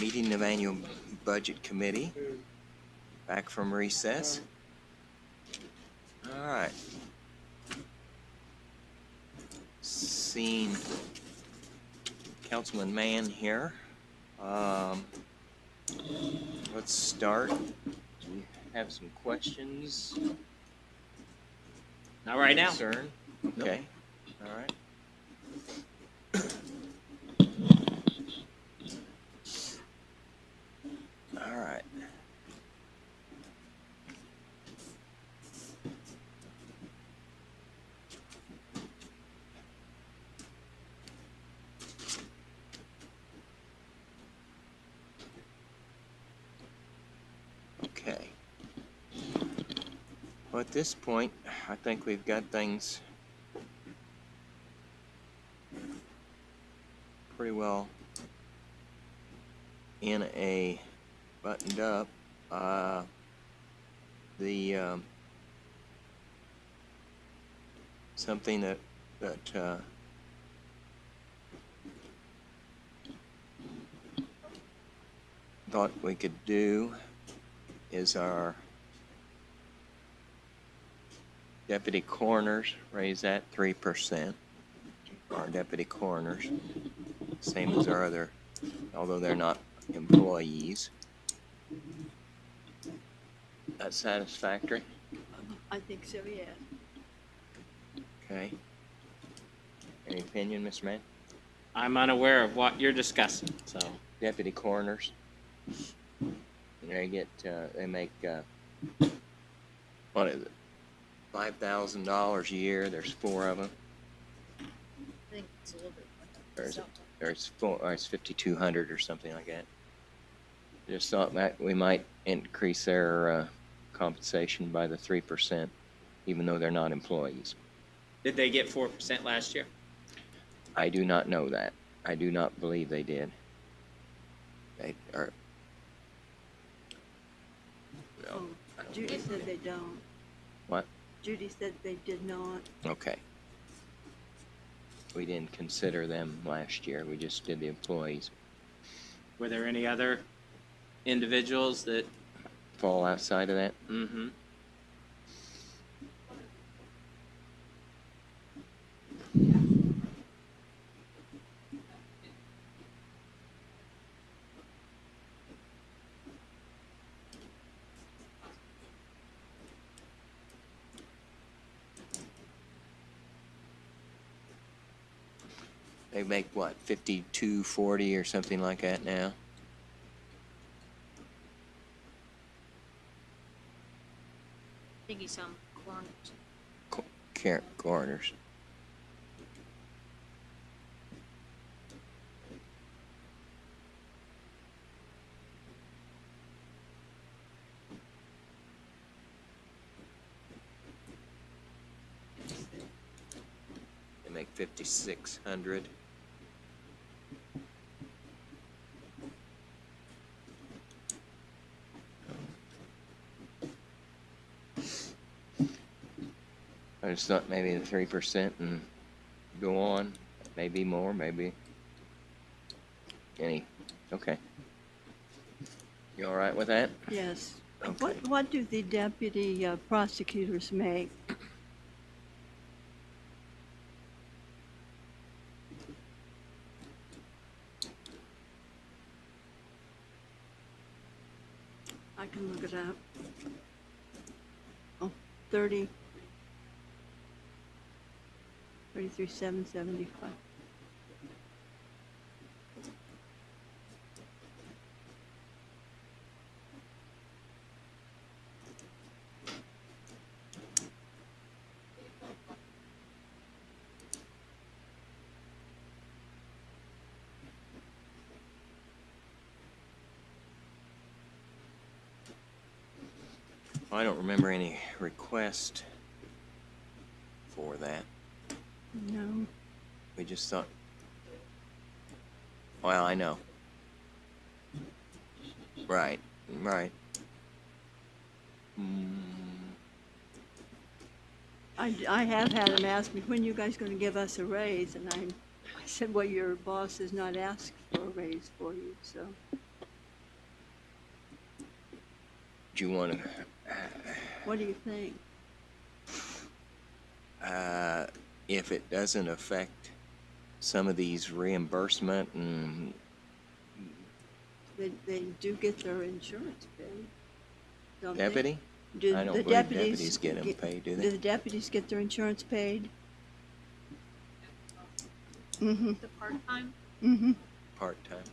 Meeting of Annual Budget Committee, back from recess. All right. Seeing Councilman Mann here. Let's start. Do you have some questions? Not right now. Concern? Okay. All right. All right. Okay. Well, at this point, I think we've got things pretty well in a buttoned up. Something that thought we could do is our deputy coroners, raise that 3%. Our deputy coroners, same as our other, although they're not employees. That's satisfactory? I think so, yeah. Okay. Any opinion, Mr. Mann? I'm unaware of what you're discussing, so. Deputy coroners. They get, they make, what is it? $5,000 a year. There's 4 of them. I think it's a little bit. There's 4, or it's 5,200 or something like that. Just thought that we might increase their compensation by the 3%, even though they're not employees. Did they get 4% last year? I do not know that. I do not believe they did. They are. No, Oh, I don't Judy believe said they they did. don't. What? Judy said they did not. Okay. We didn't consider them last year. We just did the employees. Were there any other individuals that? Fall outside of that? Mm-hmm. They make what, 52.40 or something like that now? I think he's some coroners. Coroners. They make 5,600. I just thought maybe the 3% and go on. Maybe more, maybe any. Okay. You all right with that? Yes. Okay. What do the deputy prosecutors make? I can look it up. Oh, 33,775. I don't remember any request for that. No. We just thought, well, I know. Right, right. I have had him ask me, when you guys going to give us a raise? And I said, well, your boss has not asked for a raise for you, so. Do you want What do you think? to, if it doesn't affect some of these reimbursement and, They do get their insurance paid, don't they? deputy? Do I don't the believe deputies deputies get them paid, do Do they? the deputies get their insurance paid? Mm-hmm, The part-time? mm-hmm. Part-time.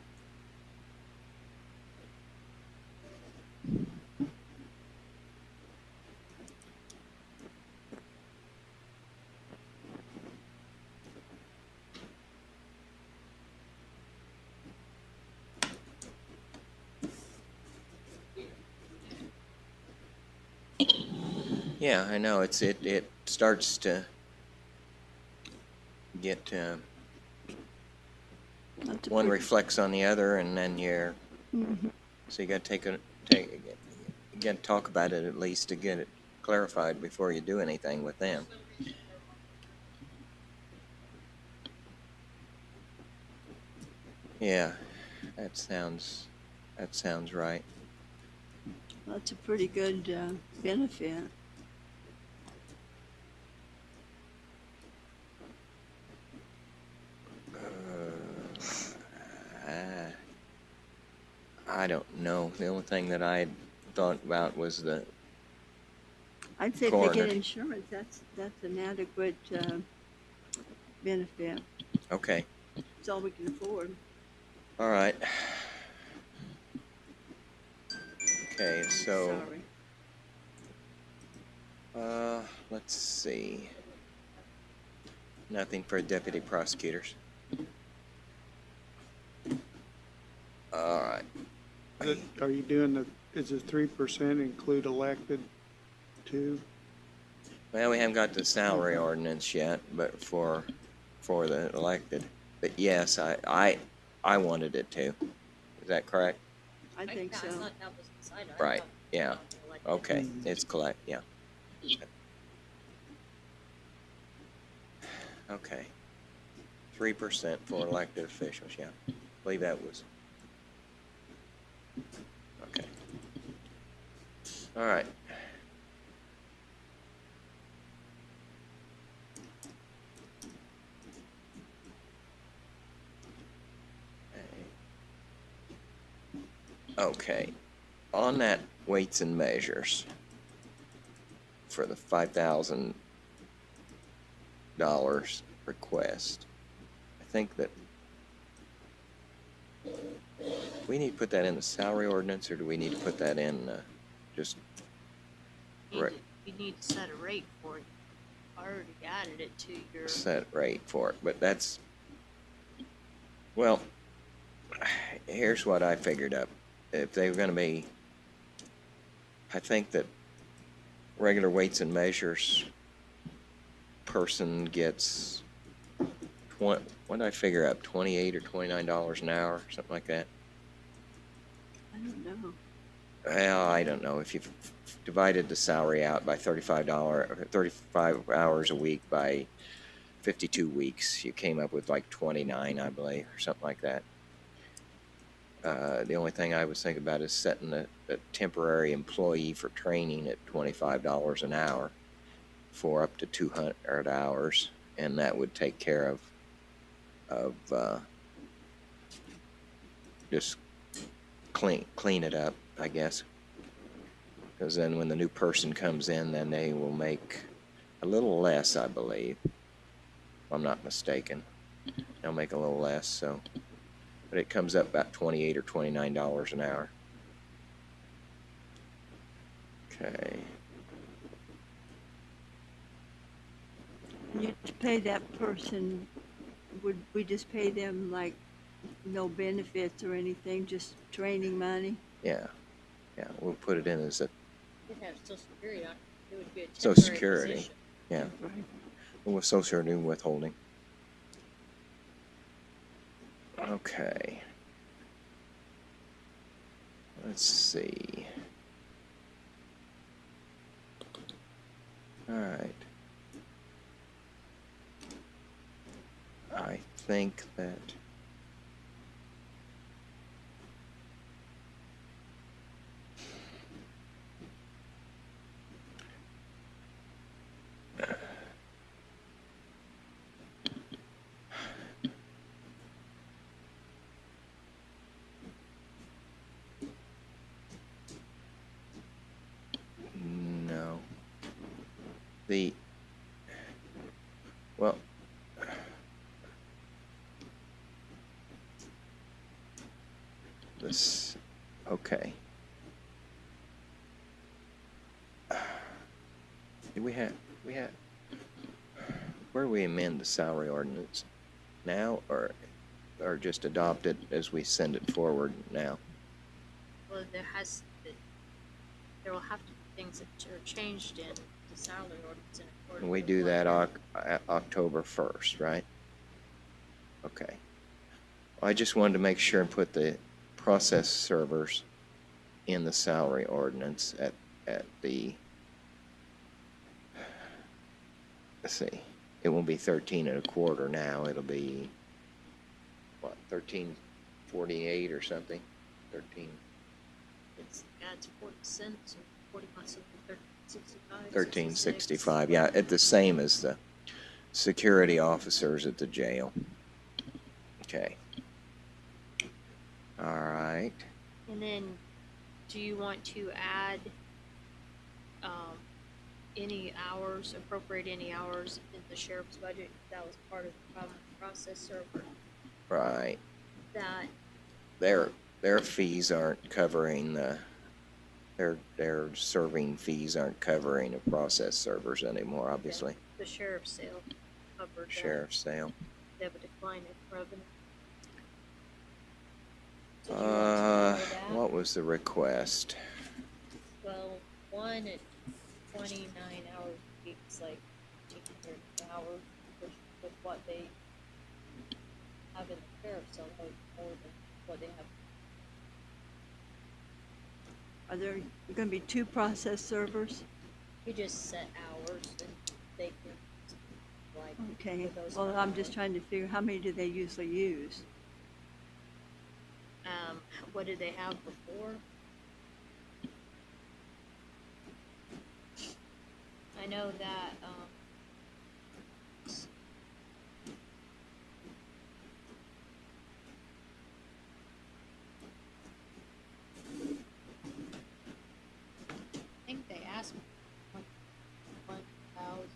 Yeah, I know, it starts to get, one reflects on the other, and then Mm-hmm. so you gotta you gotta talk about it at least to get it clarified before you do anything with them. Yeah, that sounds right. That's a pretty good benefit. I don't know. The only thing that I thought about was the, I'd say if they Coroner. get insurance, that's an adequate benefit. okay, It's all we can afford. all right. Okay, so, Sorry. let's see. Nothing for deputy prosecutors. All right. Are you doing is the 3% include elected too? Well, we haven't got the salary ordinance yet, but for the elected. But yes, I wanted it to. Is that correct? I think so. I thought that was decided. Right, yeah. Like, Okay, it's collect, yeah. Okay. 3% for elected officials, yeah. I believe that was. Okay. All right. Okay. On that weights and measures for the $5,000 request, I think that we need to put that in the salary ordinance, or do we need to put that in just You right, need, you need to set a rate for it. I already added it to your. set rate for it? But that's, well, here's what I figured up. If they were going to be, I think that regular weights and measures person gets, what did I figure up, $28 or $29 an hour, something like that? I don't know. Well, I don't know. If you've divided the salary out by $35, 35 hours a week by 52 weeks, you came up with like 29, I believe, or something like that. The only thing I was thinking about is setting a temporary employee for training at $25 an hour for up to 200 hours, and that would take care of just clean it up, I guess. Because then when the new person comes in, then they will make a little less, I believe, if I'm not mistaken. They'll make a little less, so, but it comes up about $28 or $29 an hour. Okay. You to pay that person, would we just pay them like no benefits or anything, just training money? Yeah, we'll put it in as a It has Social Security on it. It would be a Social temporary Security. position. Yeah, Right. with Social Security withholding. Okay. Let's see. All right. I think that the, well, this, okay. Do we have, where do we amend the salary ordinance? Now, or just adopt it as we send it forward now? Well, there will have to be things that are changed in the salary ordinance in accordance. And we with do what- that October 1st, right? Okay. I just wanted to make sure and put the process servers in the salary ordinance at the, let's see, it won't be 13 and a quarter now, it'll be, what, 13.48 or something? 13, It's 40 cents or 40 months, 13.65. 13.65, yeah, at the same as the security officers at the jail. Okay. All right. And then, do you want to add any hours, appropriate any hours in the sheriff's budget? That was part of the problem with the process server. Right. That Their fees aren't covering the, their serving fees aren't covering the process servers anymore, obviously. the sheriff's sale covered. Sheriff's sale. They have a decline in revenue. Did you want to cover that? What was the request? Well, one at 29 hours a week is like 1,800 an hour with what they have in the sheriff's sale, like more than what they have. Are there going to be 2 process servers? You just set hours and they can, like, Okay, with those well, I'm just hours. trying to figure, how many do they usually use? What did they have before? I know that, I think they asked me 1,000.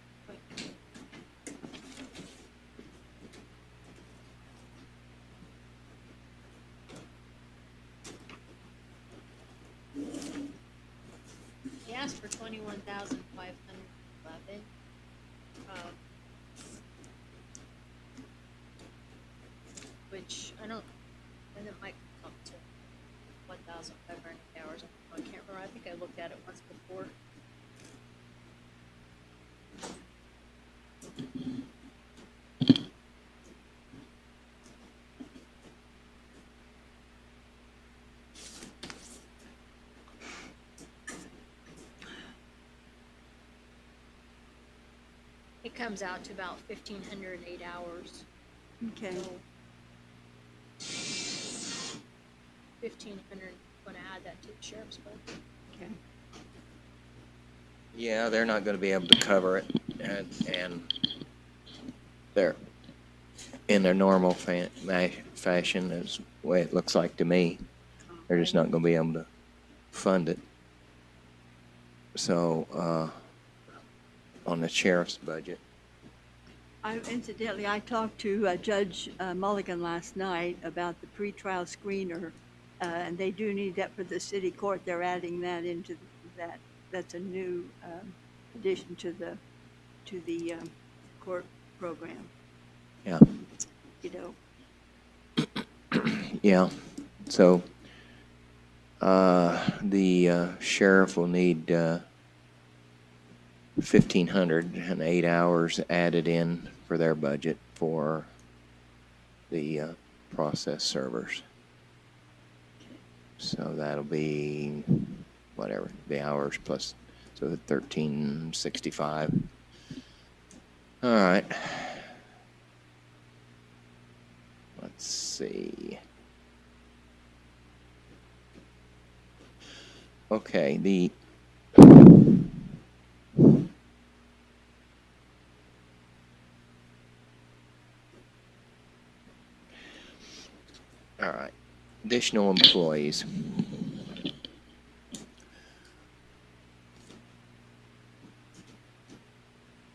They asked for 21,511. Which I don't, and it might come up to 1,500 hours. I can't remember. I think I looked at it once before. It comes out to about 1,508 hours. Okay, So 1,500, want to add that to the sheriff's budget? okay. Yeah, they're not going to be able to cover it, and they're in their normal fashion, is the way it looks like to me. They're just not going to be able to fund it. So, on the sheriff's budget. Incidentally, I talked to Judge Mulligan last night about the pretrial screener, and they do need that for the city court. They're adding that into that. That's a new addition to the court program. Yeah. You know, Yeah. So, the sheriff will need 1,508 hours added in for their budget for the process servers. So that'll be whatever the hours plus, so 1365. All right. Let's see. Okay, the all right, additional employees.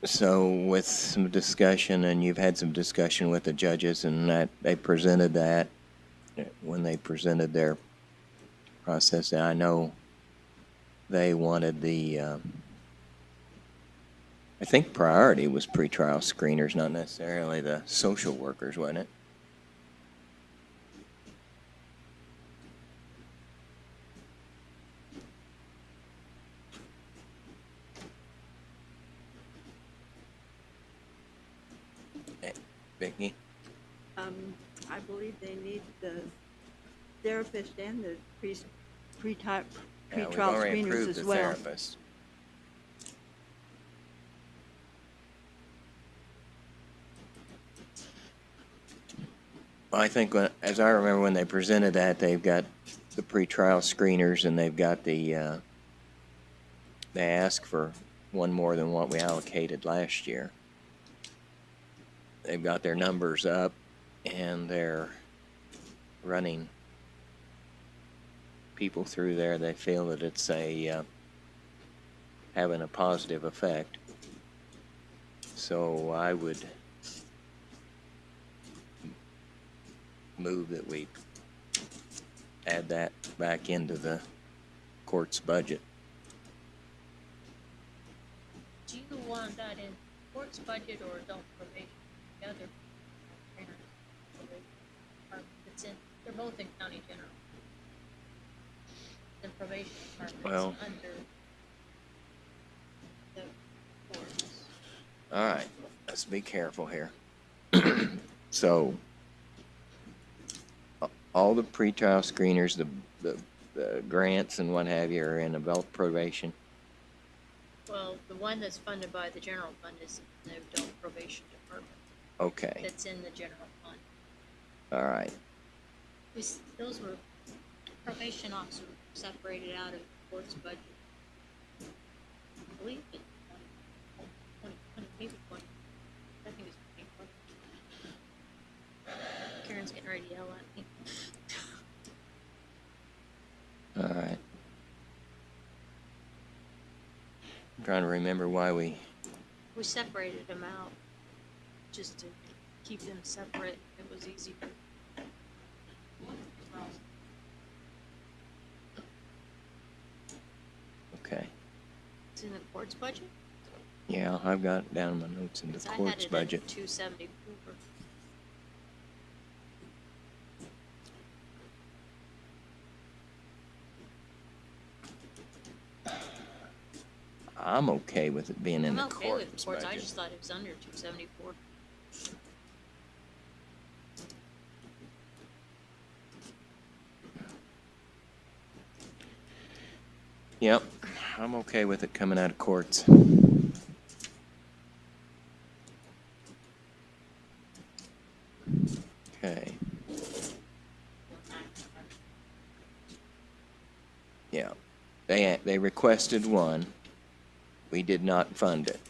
So with some discussion, and you've had some discussion with the judges, and that they presented that when they presented their process. And I know they wanted I think priority was pretrial screeners, not necessarily the social workers, wasn't it? Vicki? I believe they need the therapist and the Yeah, we've pretrial already screeners approved as the well. therapist. I think, as I remember when they presented that, they've got the pretrial screeners, and they've got they asked for one more than what we allocated last year. They've got their numbers up, and they're running people through there. They feel that it's having a positive effect. So I would move that we add that back into the court's budget. Do you want that in court's budget or adult probation? The other it's in, they're both in county general. The probation department's Well, under the courts. all right, let's be careful here. So, all the pretrial screeners, the grants and what have you are in adult probation. Well, the one that's funded by the general fund is in the adult probation department. Okay, That's in the general fund. all right. Those were probation officers separated out of the court's budget. I believe it. 20, maybe 20. I think it's 20. Karen's getting ready to yell at me. All right. I'm trying to remember why we. We separated them out just to keep them separate. It was easy. Okay. It's in the court's budget. Yeah, I've got it down in my notes in the 'Cause I had court's it budget. at 274. I'm okay with it being in I'm the okay with court's the courts. I budget. just thought it was under 274. Yep, I'm okay with it coming out of courts. Okay. Yeah, they requested one. We did not fund it.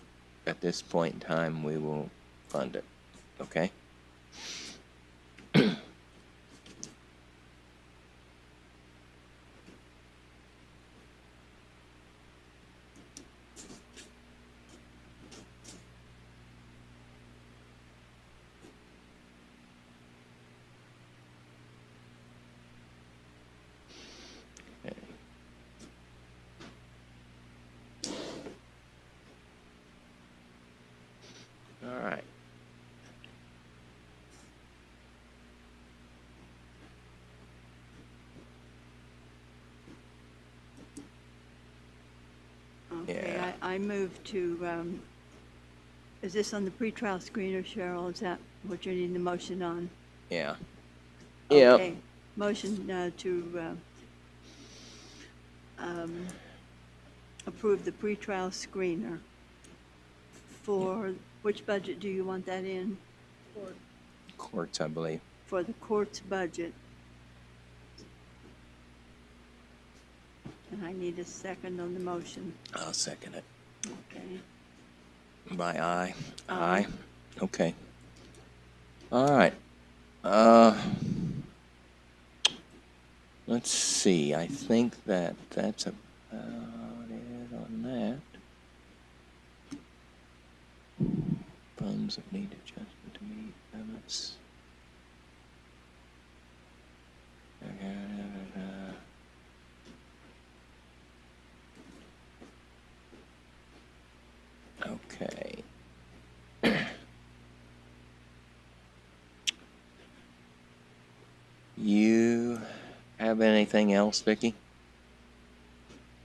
At this point in time, we will fund it. Okay? All right. Okay, Yeah. I move to, is this on the pretrial screener, Cheryl? Is that what you're needing the motion on? Yeah. Yep. Okay, motion to approve the pretrial screener. For which budget do you want that in? Court. Courts, I believe. For the court's budget. And I need a second on the motion. I'll second it. Okay. By aye. Aye. Okay. All right. Let's see. I think that's about it on that. items that need adjustment to meet limits. Okay. You have anything else, Vicki?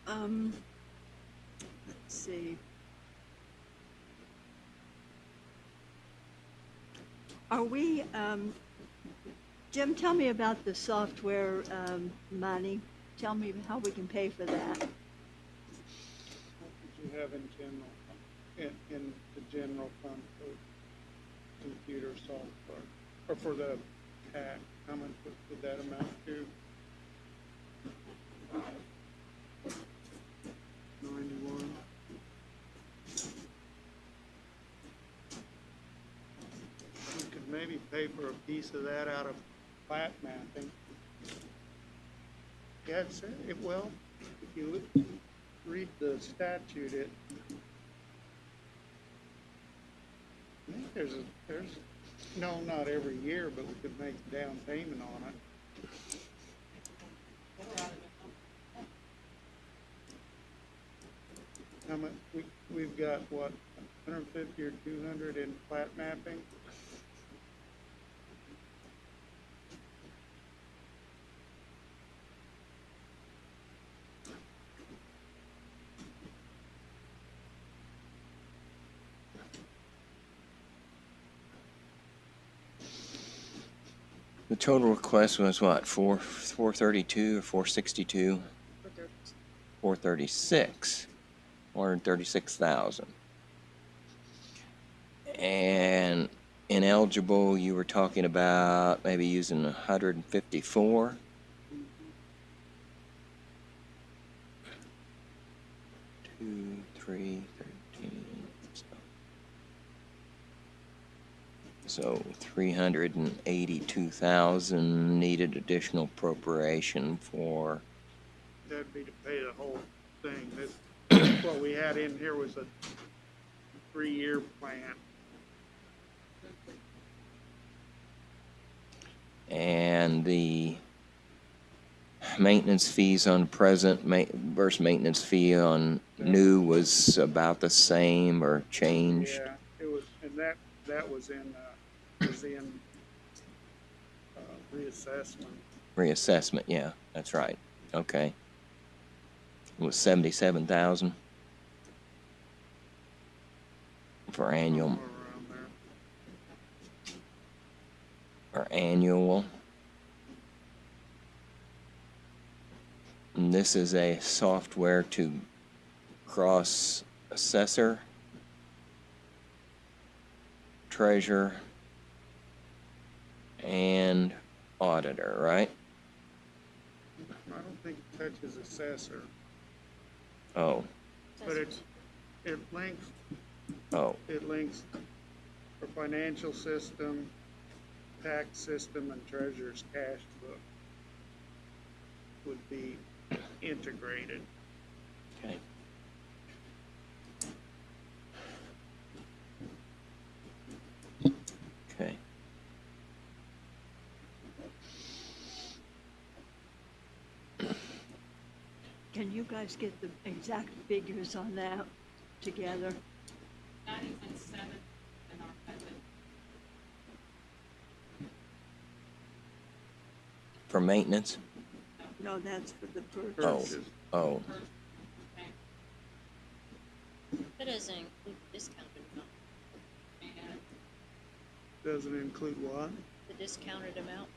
Let's see. Are we, Jim, tell me about the software, money. Tell me how we can pay for that. What did you have in general, in the general fund for computer software, or for the tax? How much would that amount to? 91. We could maybe pay for a piece of that out of plat mapping. Yeah, well, if you read the statute, I think there's, no, not every year, but we could make a down payment on it. How much, we've got what, 150 or 200 in plat mapping? The total request was what, 432 or 462? 436, 436,000. And ineligible, you were talking about maybe using 154. 2, 3, 13. So 382,000 needed additional appropriation for. That'd be to pay the whole thing. What we had in here was a 3-year plan. And the maintenance fees on present versus maintenance fee on new was about the same or changed? Yeah, it was, and that was in reassessment. Reassessment, yeah, that's right. Okay. It was 77,000 for annual. Somewhere around there. Or annual. And this is a software to cross assessor, treasurer, and auditor, right? I don't think it touches assessor, Oh, but it links oh, for financial system, tax system, and treasurer's cash book would be integrated. okay. Okay. Can you guys get the exact figures on that together? That is in 7 in our budget. For maintenance? No, that's for the purchase. Oh, Purchase. oh, Okay. That doesn't include discounted amount. And Doesn't include what? The discounted amount,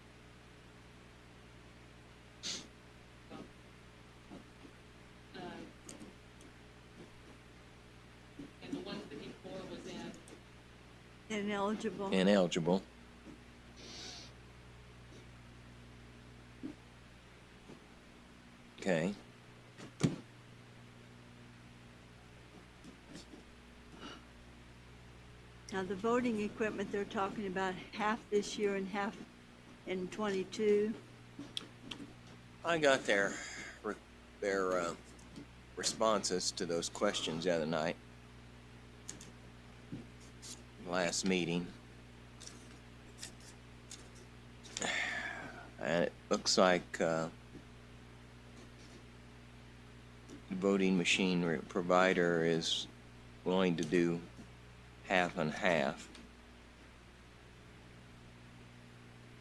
and the 154 was in, Ineligible. ineligible. Okay. Now, the voting equipment, they're talking about half this year and half in '22. I got their responses to those questions the other night. last meeting. And it looks like the voting machine provider is willing to do half and half.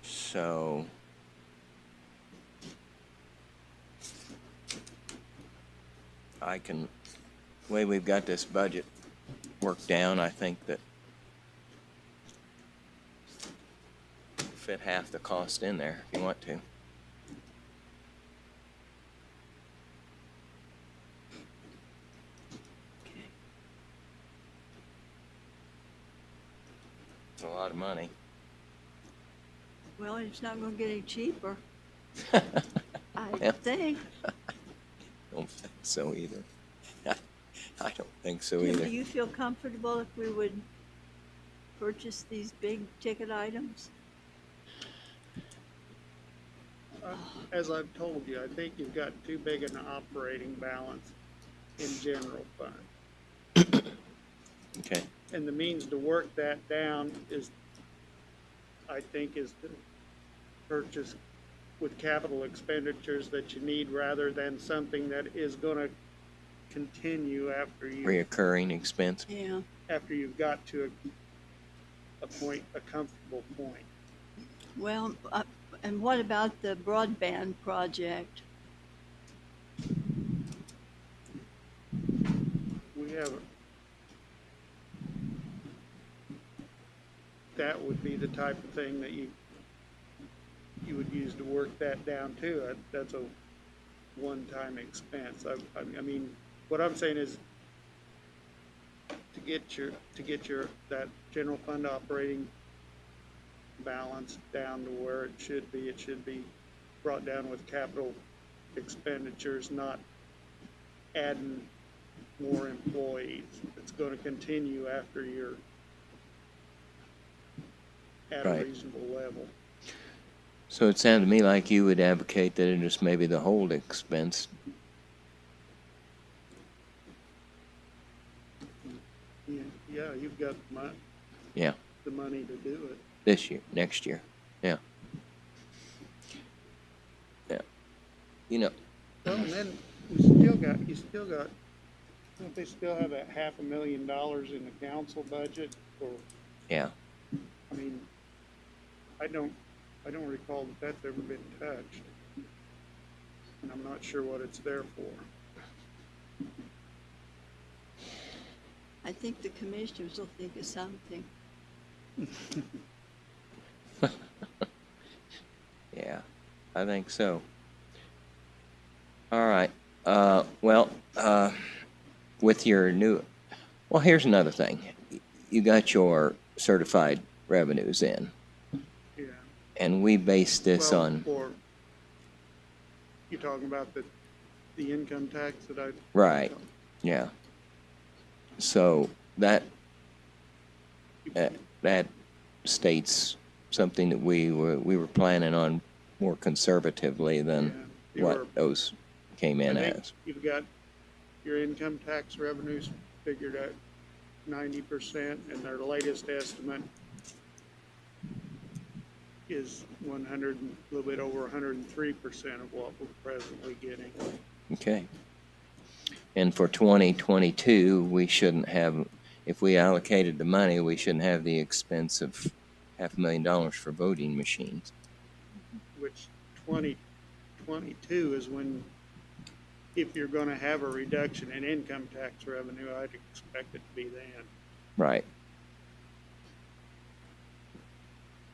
So the way we've got this budget worked down, I think that fit half the cost in there if you want to. It's a lot of money. Well, it's not gonna get any cheaper, I I think. don't think so either. I don't think so Tim, either. do you feel comfortable if we would purchase these big ticket items? As I've told you, I think you've got too big an operating balance in general fund. Okay. And the means to work that down is, I think, is to purchase with capital expenditures that you need rather than something that is gonna continue after Reoccurring expense. Yeah. after you've got to a point, a comfortable point. Well, and what about the broadband project? We have, that would be the type of thing that you would use to work that down too. That's a one-time expense. I mean, what I'm saying is to get your, that general fund operating balance down to where it should be brought down with capital expenditures, not adding more employees. It's gonna continue after you're at a Right. reasonable level. So it sounded to me like you would advocate that it is maybe the whole expense. Yeah, you've got Yeah. the money to do it. This year, next year. Yeah. Yeah. You know, Well, and then you still got, don't they still have that $500,000 in the council budget? Or, yeah. I mean, I don't recall that that's ever been touched. And I'm not sure what it's there for. I think the commissioners will think of something. Yeah, I think so. All right. With your new, well, here's another thing. You got your certified revenues in, Yeah. and we based this Well, on, for, you're talking about the income tax that I. right, yeah. So that states something that we were planning on more conservatively than Yeah, what those came in I think as. you've got your income tax revenues figured at 90%, and their latest estimate is a little bit over 103% of what we're presently getting. Okay. And for 2022, we shouldn't have, if we allocated the money, we shouldn't have the expense of $500,000 for voting machines. Which 2022 is when, if you're gonna have a reduction in income tax revenue, I'd expect it to be then. Right.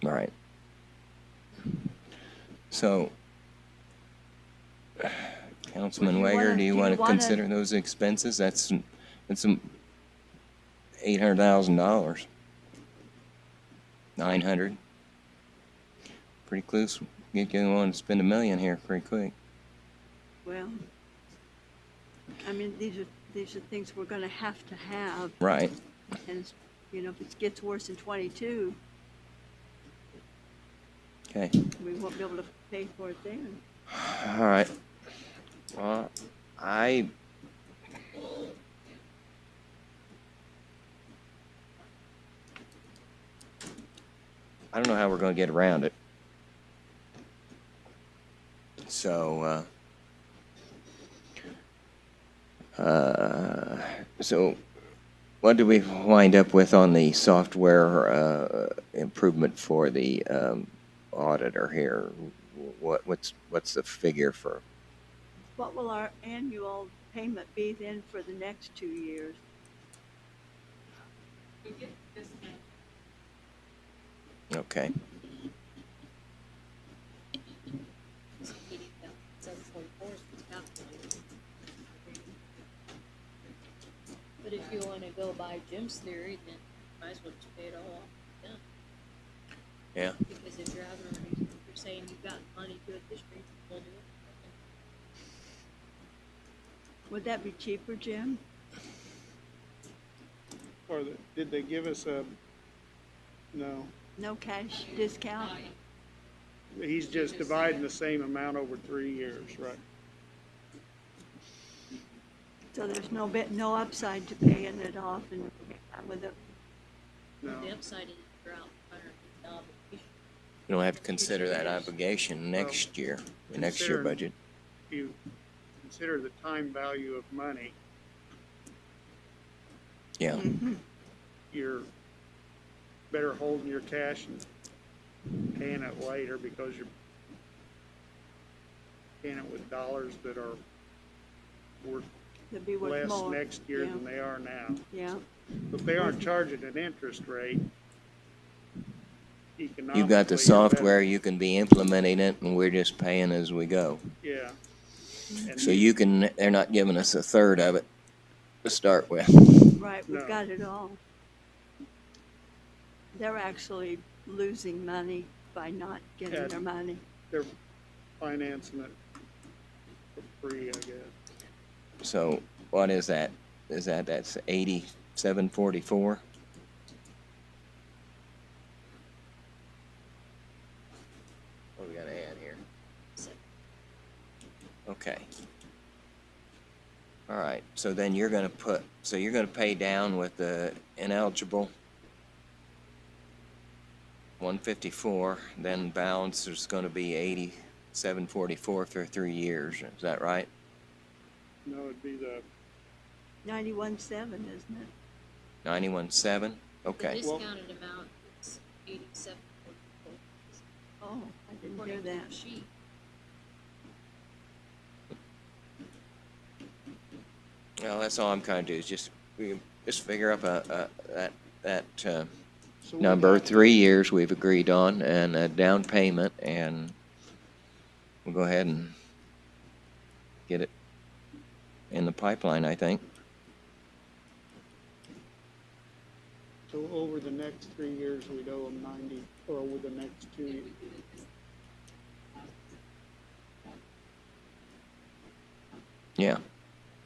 Right. So, Councilman Well, Wager, do you want to wanna- consider those expenses? That's some $800,000. 900. Pretty close. Get going to spend $1 million here pretty quick. Well, I mean, these are things we're gonna have, Right. and, you know, if it gets worse in 22, Okay. we won't be able to pay for it then. All right. Well, I I don't know how we're gonna get around it. So, so what do we wind up with on the software improvement for the auditor here? What's the figure for? What will our annual payment be then for the next 2 years? We get this now. Okay, 80,744 is what's calculated. But if you wanna go by Jim's theory, then you might as well just pay it all off and done. yeah. Because if you're having, if you're saying you've got money to it this year, we'll do it. Would that be cheaper, Jim? Or did they give us a, no, No cash discount? he's just dividing the same amount over 3 years, right? So there's no upside to paying it off and with it. No, The upside is you're out $150. You don't have to consider that obligation next year, the next year considering- budget. you consider the time value of money, Yeah, Mhm. you're better holding your cash and paying it later because you're paying it with dollars that are worth It'd be worth less more. next year Yeah. than they are now. Yeah, If they aren't charging an interest rate, economically. you got the you're software, better. you can be implementing it, and we're just paying as we go. Yeah. And So they're not giving us a third of it to start with. right, we've No. got it all. They're actually losing money by not getting Yeah. their money. They're financing it for free, I guess. So what is that? That's 8744? What we got to add here? Okay. All right, so then you're gonna pay down with the ineligible 154, then balance is gonna be 8744 for 3 years, is that right? No, it'd be the, 91.7, isn't it? 91.7, okay. The discounted amount is 87.44. Oh, I didn't hear According to that. the sheet. Well, that's all I'm trying to do is just figure up that so we number. got- 3 years we've agreed on, and a down payment, and we'll go ahead and get it in the pipeline, I think. So over the next 3 years, we'd owe them 90, or over the next 2 years. Yeah,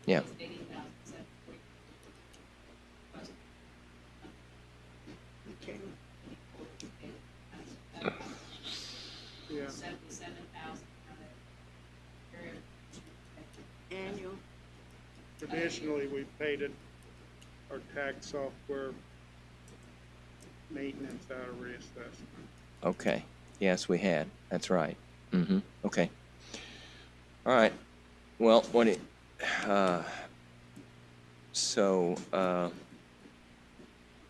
yeah. 80,744. Okay. Yeah, 77,000 Annual. traditionally, we've paid it, our tax software maintenance out of reassessment. Okay. Yes, we had. That's right. Mm-hmm. Okay. All right. Well,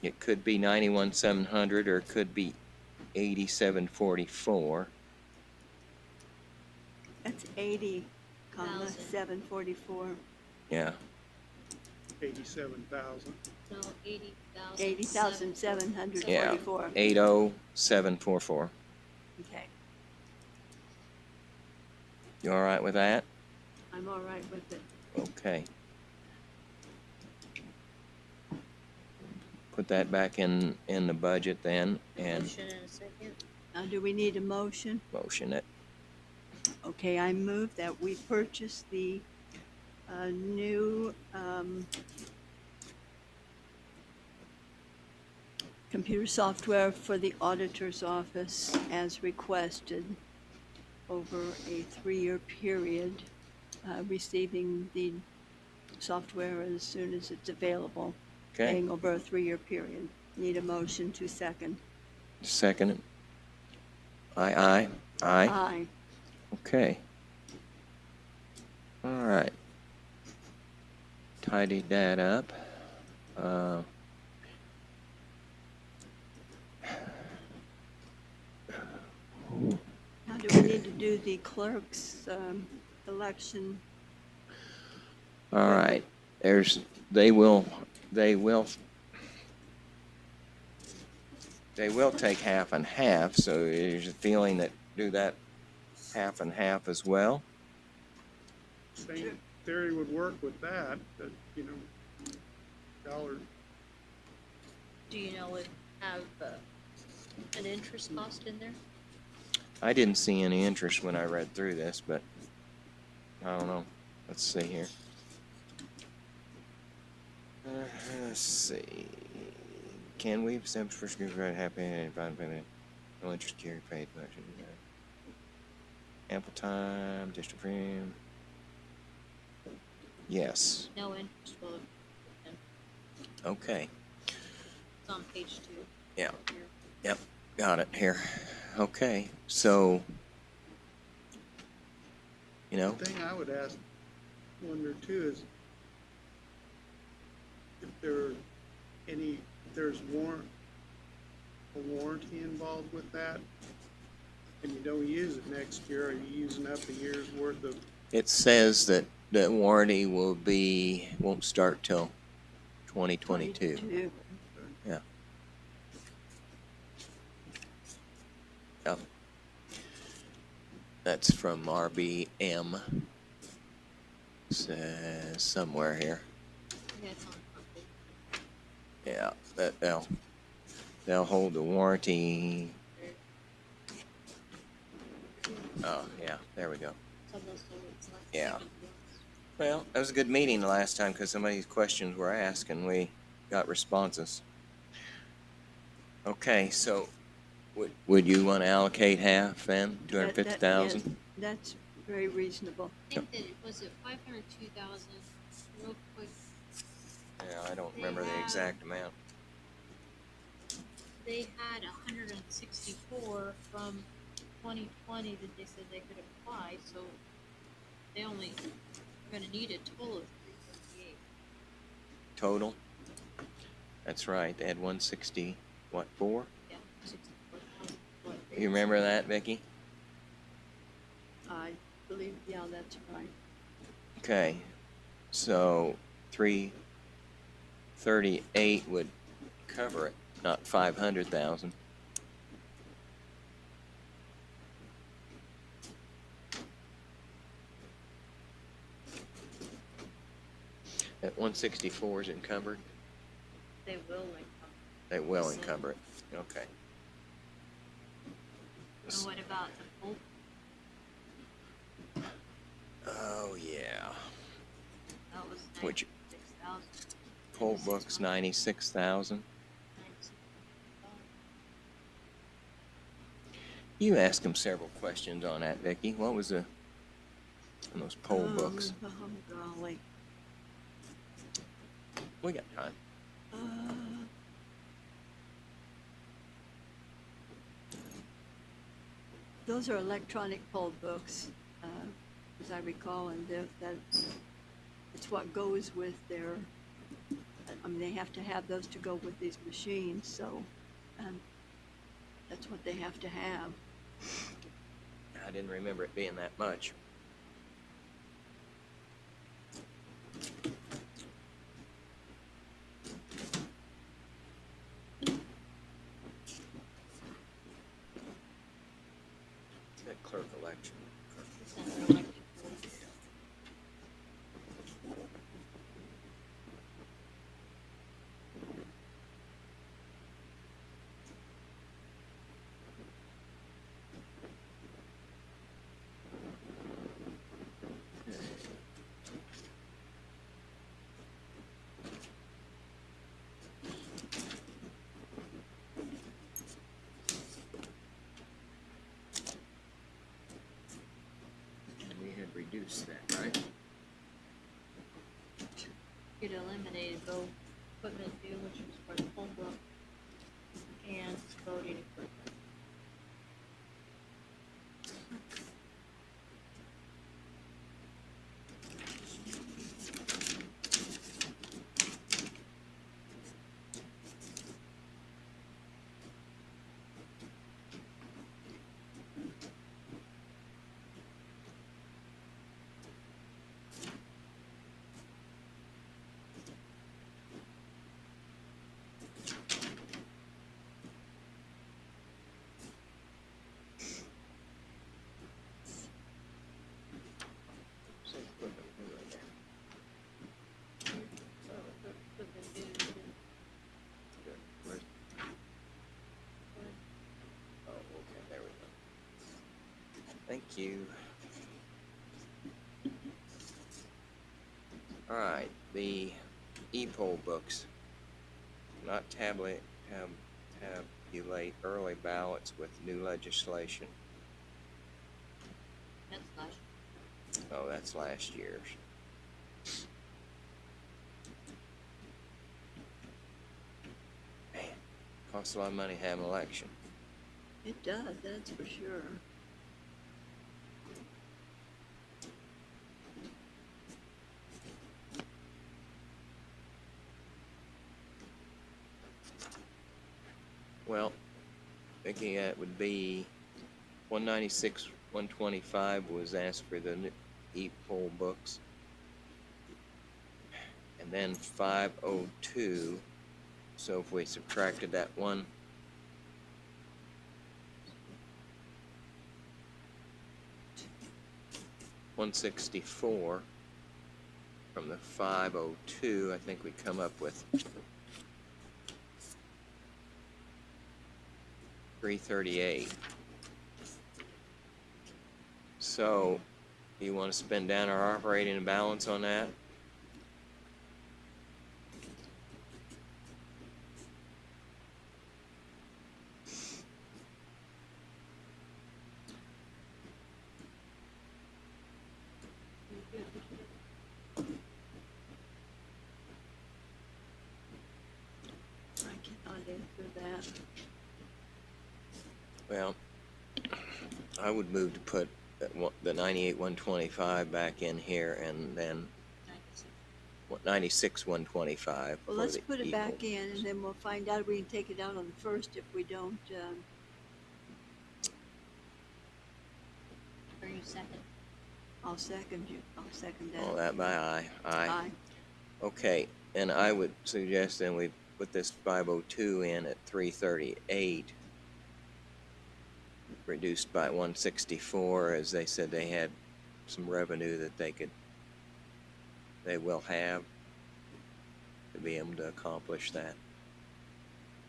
it could be 91,700, or it could be 8744. That's 80, comma, Thousand. 744. Yeah. 87,000. No, 80,000. 80,744. 80744. Okay, You all right with that? I'm all right with it. Okay. Put that back in the budget then, and Motion in a second. Now, do we need a motion? motion it. Okay, I move that we purchase the new computer software for the auditor's office as requested over a 3-year period, receiving the software as soon as it's available, Okay. paying over a 3-year period. Need a motion to second. Second it. Aye. Aye. Okay. All right. Tidied that up. Now, do we need to do the clerk's election? All right. They will take half and half, so there's a feeling that do that half and half as well. Same theory would work with that, but, you know, dollar, Do you know if have an interest cost in there? I didn't see any interest when I read through this, but I don't know. Let's see here. Let's see. Can we accept first group right happy and fine payment? No interest carry paid collection. Ample time, district premium. Yes. No interest will. Okay. It's on page 2. Yeah. Here. Yep. Got it here. Okay. So, you know, the thing I would wonder too is if there's a warranty involved with that, and you don't use it next year, are you using up a year's worth of? it says that the warranty won't start till 2022. 22. Yeah. Yep. That's from RBM. Says somewhere here. Yeah, it's on page. Yeah, that they'll hold the warranty. Oh, yeah, there we go. Some of those, so it's like Yeah. second ones. Well, that was a good meeting the last time because some of these questions were asked and we got responses. Okay, so would you want to allocate half then, 250,000? Yes, that's very reasonable. I think that it was at 502,000. Real quick, Yeah, I don't remember the exact amount. they had 164 from 2020 that they said they could apply, so they only are going to need a total of 358. Total? That's right, they had 160, what, 4? Yeah, 64,000. You remember that, Vicki? I believe, yeah, that's right. Okay, so 338 would cover it, not 500,000. At 164 is encumbered? They will like. They will encumber it, okay. And what about the poll? Oh, yeah. That was Which- 96,000. Poll book's 96,000. You asked him several questions on that, Vicki. What was on those poll books? Oh, golly. We got time. Those are electronic poll books, as I recall, and it's what goes with their, I mean, they have to have those to go with these machines, so that's what they have to have. I didn't remember it being that much. That clerk election. Is that the elected board? And we had reduced that, right? It eliminated both equipment due, which was for the poll book, and voting equipment. Thank you. All right, the e-poll books. Not tabulate early ballots with new legislation. That's last. Oh, that's last year's. Man, costs a lot of money to have an election. It does, that's for sure. Well, thinking it would be 196, 125 was asked for the e-poll books. And then 502, so if we subtracted that 164 from the 502, I think we come up with 338. So, you want to spend down our operating balance on that? I cannot answer that. Well, I would move to put the 98, 125 back in here, and then 96, 125. Well, for let's the put it back equal. in, and then we'll find out if we can take it out on the first if we don't, Are you second? I'll second you, I'll second that. All that by aye. Aye. Okay, and I would suggest then we put this 502 in at 338, reduced by 164, as they said they had some revenue that they will have to be able to accomplish that.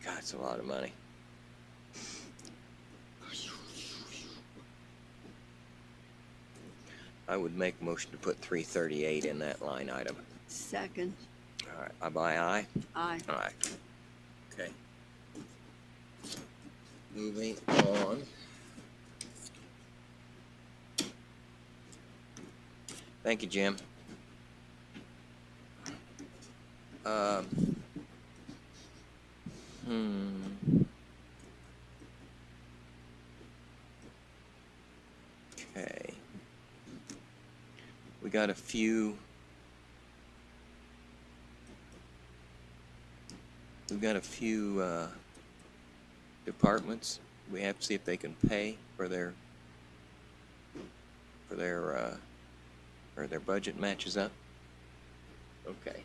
God, it's a lot of money. I would make a motion to put 338 in that line item. Second, All right, I by aye? aye. Aye. Okay. Moving on. Thank you, Jim. Okay. We got a few. We've got a few departments. We have to see if they can pay for their or their budget matches up. Okay.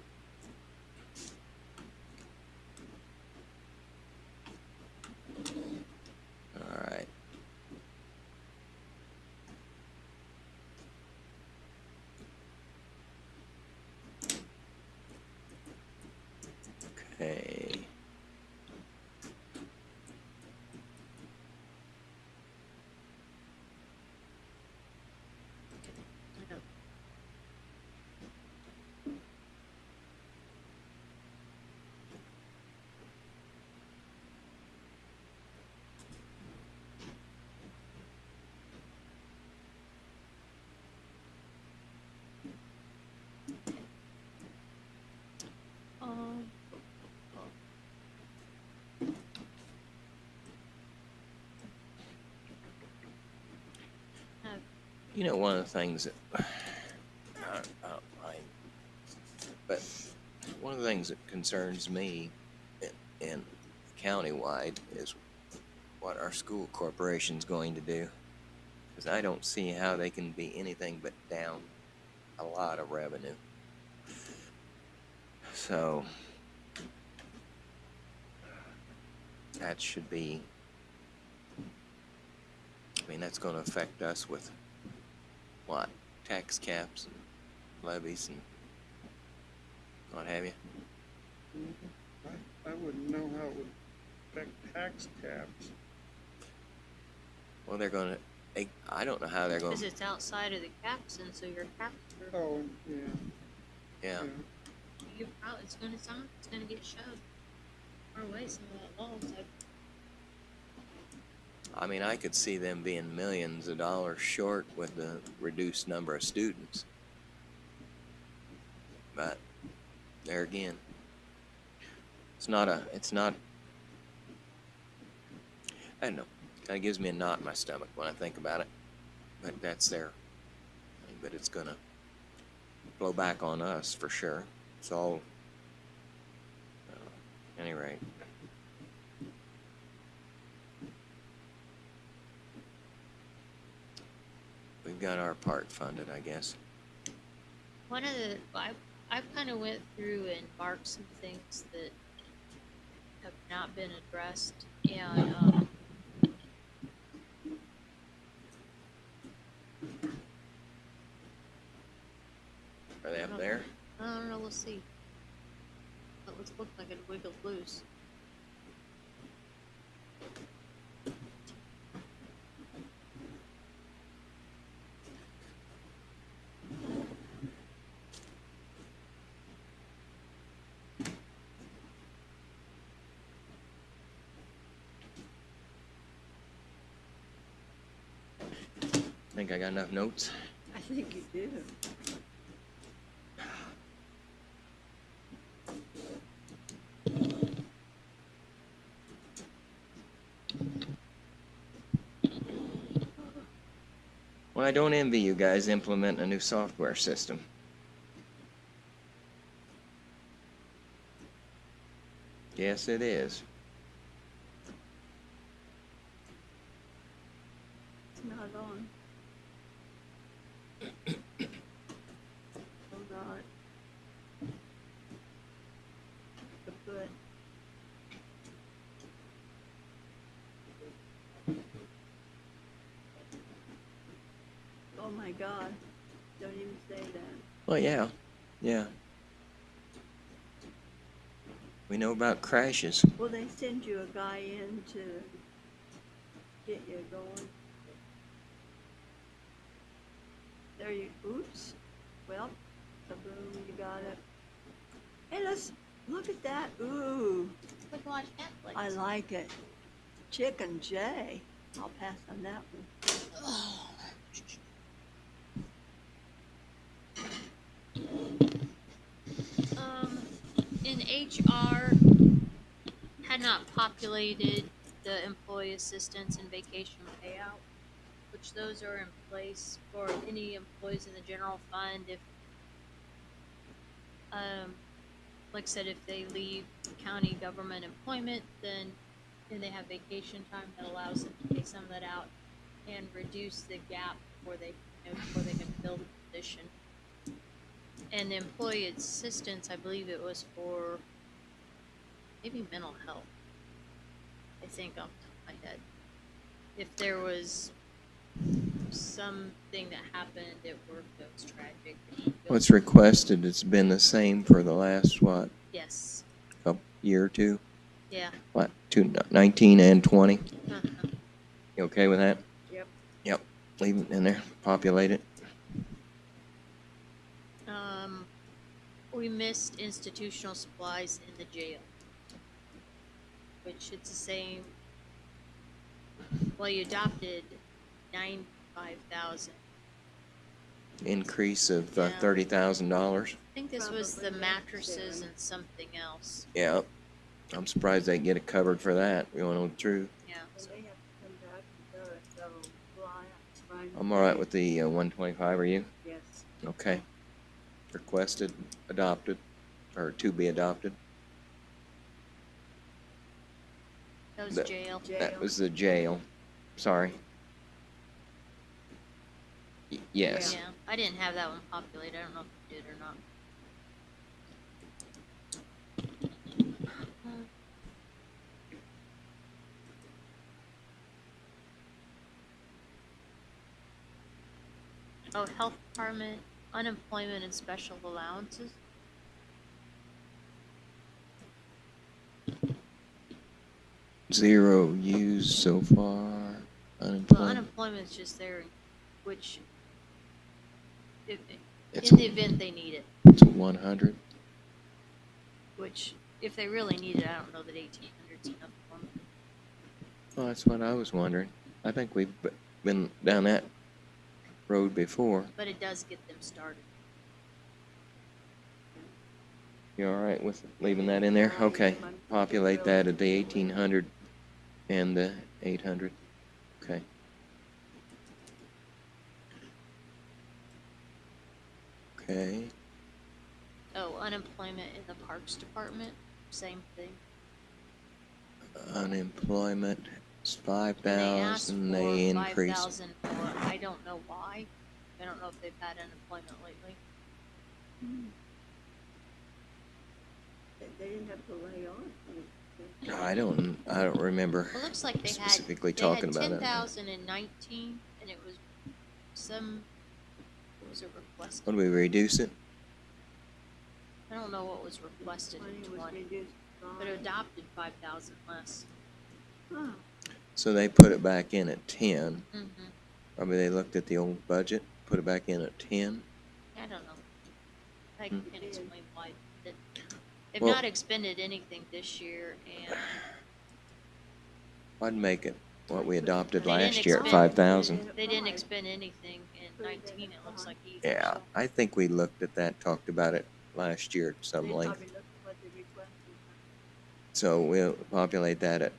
All right. Okay. You know, one of the things that I don't mind, but one of the things that concerns me in countywide is what our school corporation's going to do, because I don't see how they can be anything but down a lot of revenue. So that should be, I mean, that's going to affect us with what? Tax caps and levies and what have you? I wouldn't know how it would affect tax caps. Well, they're going to I don't know how they're going Cause to, it's outside of the caps, and so your caps are, Oh, yeah. yeah. you probably, it's gonna get shoved our way, some of that logs. I mean, I could see them being millions of dollars short with the reduced number of students. But there again, it's not, I don't know. Kind of gives me a knot in my stomach when I think about it. But that's there. But it's going to blow back on us for sure. So, at any rate. We've got our part funded, I guess. One of the, I've kind of went through and marked some things that have not been addressed, and, Are they up there? I don't know, we'll see. But let's look like it wiggled loose. Think I got enough notes? I think you do. Well, I don't envy you guys implementing a new software system. Yes, it is. It's not on. Hold on. Kaput. Oh my God, don't even say that. Well, yeah. Yeah. We know about crashes. Will they send you a guy in to get you going? There you, oops. Well, kaboom, you got it. Hey, let's look at that. Ooh, We can watch Netflix. I like it. Chicken J. I'll pass on that one. In HR, had not populated the employee assistance and vacation payout, which those are in place for any employees in the general fund if, like I said, if they leave county government employment, then they have vacation time that allows them to pay some of that out and reduce the gap before they can fill the position. And the employee assistance, I believe it was for maybe mental health. I think off the top of my head. If there was something that happened at work that was tragic. What's requested, it's been the same for the last, what, Yes. year or two? Yeah. What, 19 and 20? Uh-huh. You okay with that? Yep. Yep. Leave it in there, populate it. We missed institutional supplies in the jail, which it's the same. Well, you adopted 95,000. Increase of Yeah. $30,000. I think this was the Probably mattresses necessary. and something else. Yeah. I'm surprised they get it covered for that. You want to know the truth? Yeah. So they have to come back and do it, so fly. I'm all right with the 125. Are you? Yes. Okay. Requested, adopted, or to be adopted. That was That- jail. That was the jail. Sorry. Yes. Yeah, I didn't have that one populated. I don't know if you did or not. Oh, health department, unemployment and special allowances. Zero used so far. Well, Unemployment, unemployment's just there, which, if, it's, in the event they need it, it's 100. which, if they really need it, I don't know that 1,800's enough for them. Well, that's what I was wondering. I think we've been down that road before. But it does get them started. You all right with leaving that in there? Okay. Populate that at the 1,800 and the 800. Okay. Okay. Oh, unemployment in the Parks Department, same thing. Unemployment is And they asked 5,000. for They increase. 5,000 for, I don't know why. I don't know if they've had unemployment lately. They didn't have to lay off. I don't remember It looks like they had, specifically they talking had about it. 10,019, and it was what was it requested? What do we reduce it? I don't know what was requested Money in was 20, reduced but by, adopted 5,000 less. huh, So they put it back in at 10. Mm-hmm. Probably they looked at the old budget, put it back in at 10. I don't know. I Hmm. can't explain why. They've Well- not expended anything this year, and I'd make it what we adopted They didn't last year at expend- 5,000. they didn't expend anything in 19, it looks like either. Yeah, so- I think we looked at that, talked about it last year at they some length. probably looked at what they requested. So we'll populate that at,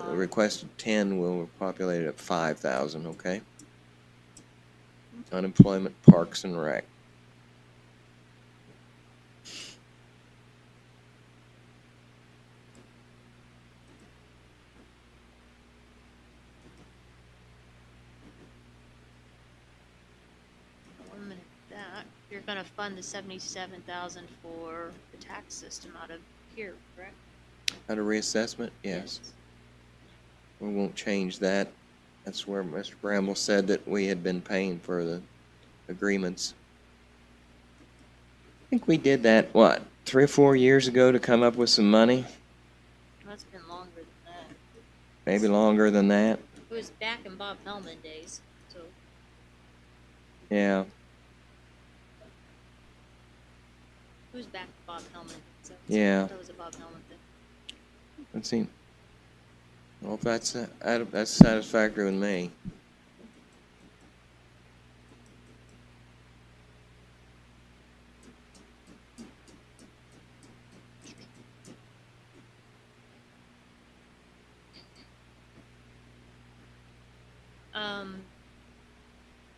requested 10, we'll populate it at 5,000, okay? Unemployment, Parks and Rec. Eliminate that. You're gonna fund the 77,000 for the tax system out of here, correct? Out of reassessment, yes. We won't change that. That's where Mr. Bramble said that we had been paying for the agreements. I think we did that, what, 3 or 4 years ago to come up with some money? That's been longer than that. Maybe longer than that? It was back in Bob Hellman days, so Yeah. it was back to Bob Hellman. So Yeah. That was a Bob Hellman thing. Let's see. Well, if that's satisfactory with me.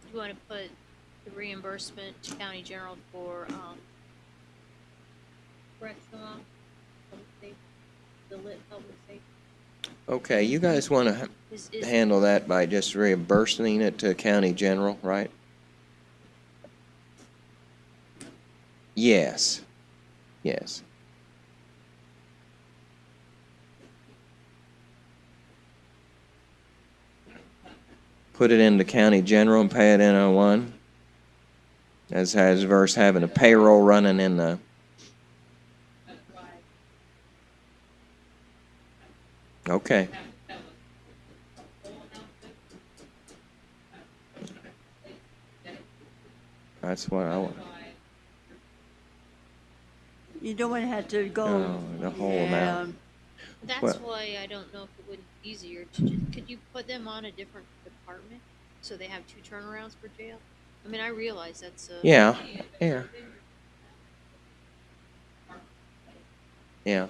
Do you wanna put the reimbursement to county general for, correctional, public safety, the lit public safety? Okay, you guys want to Is handle that by just reimbursing it to county general, right? Yes. Yes. Put it into county general and pay it in on one. As versus having a payroll running in the, okay. That's what I want. You don't want to have to go. No, the whole amount. That's Well- why I don't know if it would be easier to just, could you put them on a different department? So they have 2 turnarounds for jail? I mean, I realize that's a. Yeah, yeah. Yeah.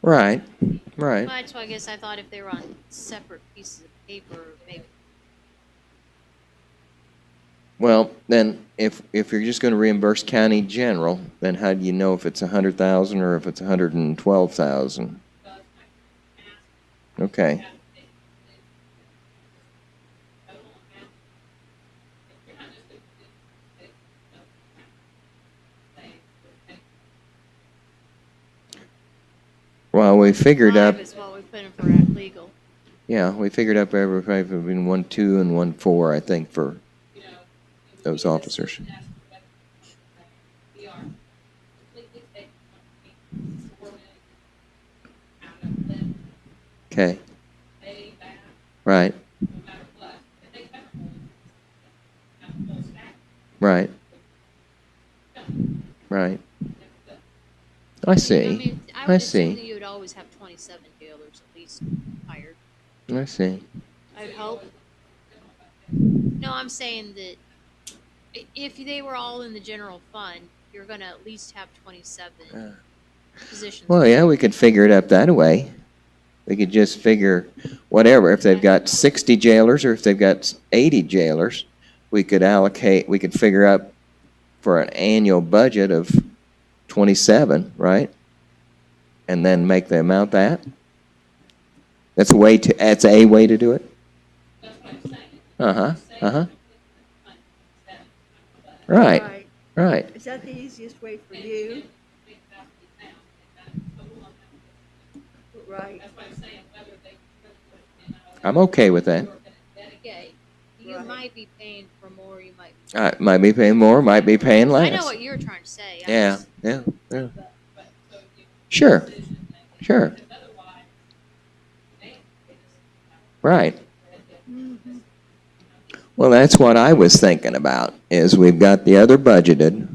Right, right. Well, that's why I guess I thought if they were on separate pieces of paper, maybe. Well, then, if you're just gonna reimburse county general, then how do you know if it's 100,000 or if it's 112,000? Okay. Well, we figured up, 5 is what we put in for legal. yeah, we figured up everybody between 1.2 and 1.4, I think, for those officers. We are completely taking 4 million Okay, pay back right, no matter what. If they cover more, have to post back. right, right. I I see, mean, I I would assume that see, you would always have 27 jailers at least hired. I see. I would hope. No, I'm saying that if they were all in the general fund, you're gonna at least have 27 positions. Well, yeah, we could figure it up that way. We could just figure whatever, if they've got 60 jailers or if they've got 80 jailers, we could figure out for an annual budget of 27, right? And then make the amount that? That's a way to do it? That's what I'm saying. Uh-huh, uh-huh. Right. Right, right. Is that the easiest way for you? Right. That's what I'm saying, whether they. I'm okay with that. Yeah, you Right. might be paying for more, you might. Might be paying more, might be paying I less. know what you're trying to say. I Yeah, just- yeah, yeah. Sure, sure. Right. Mhm. Well, that's what I was thinking about, is we've got the other budgeted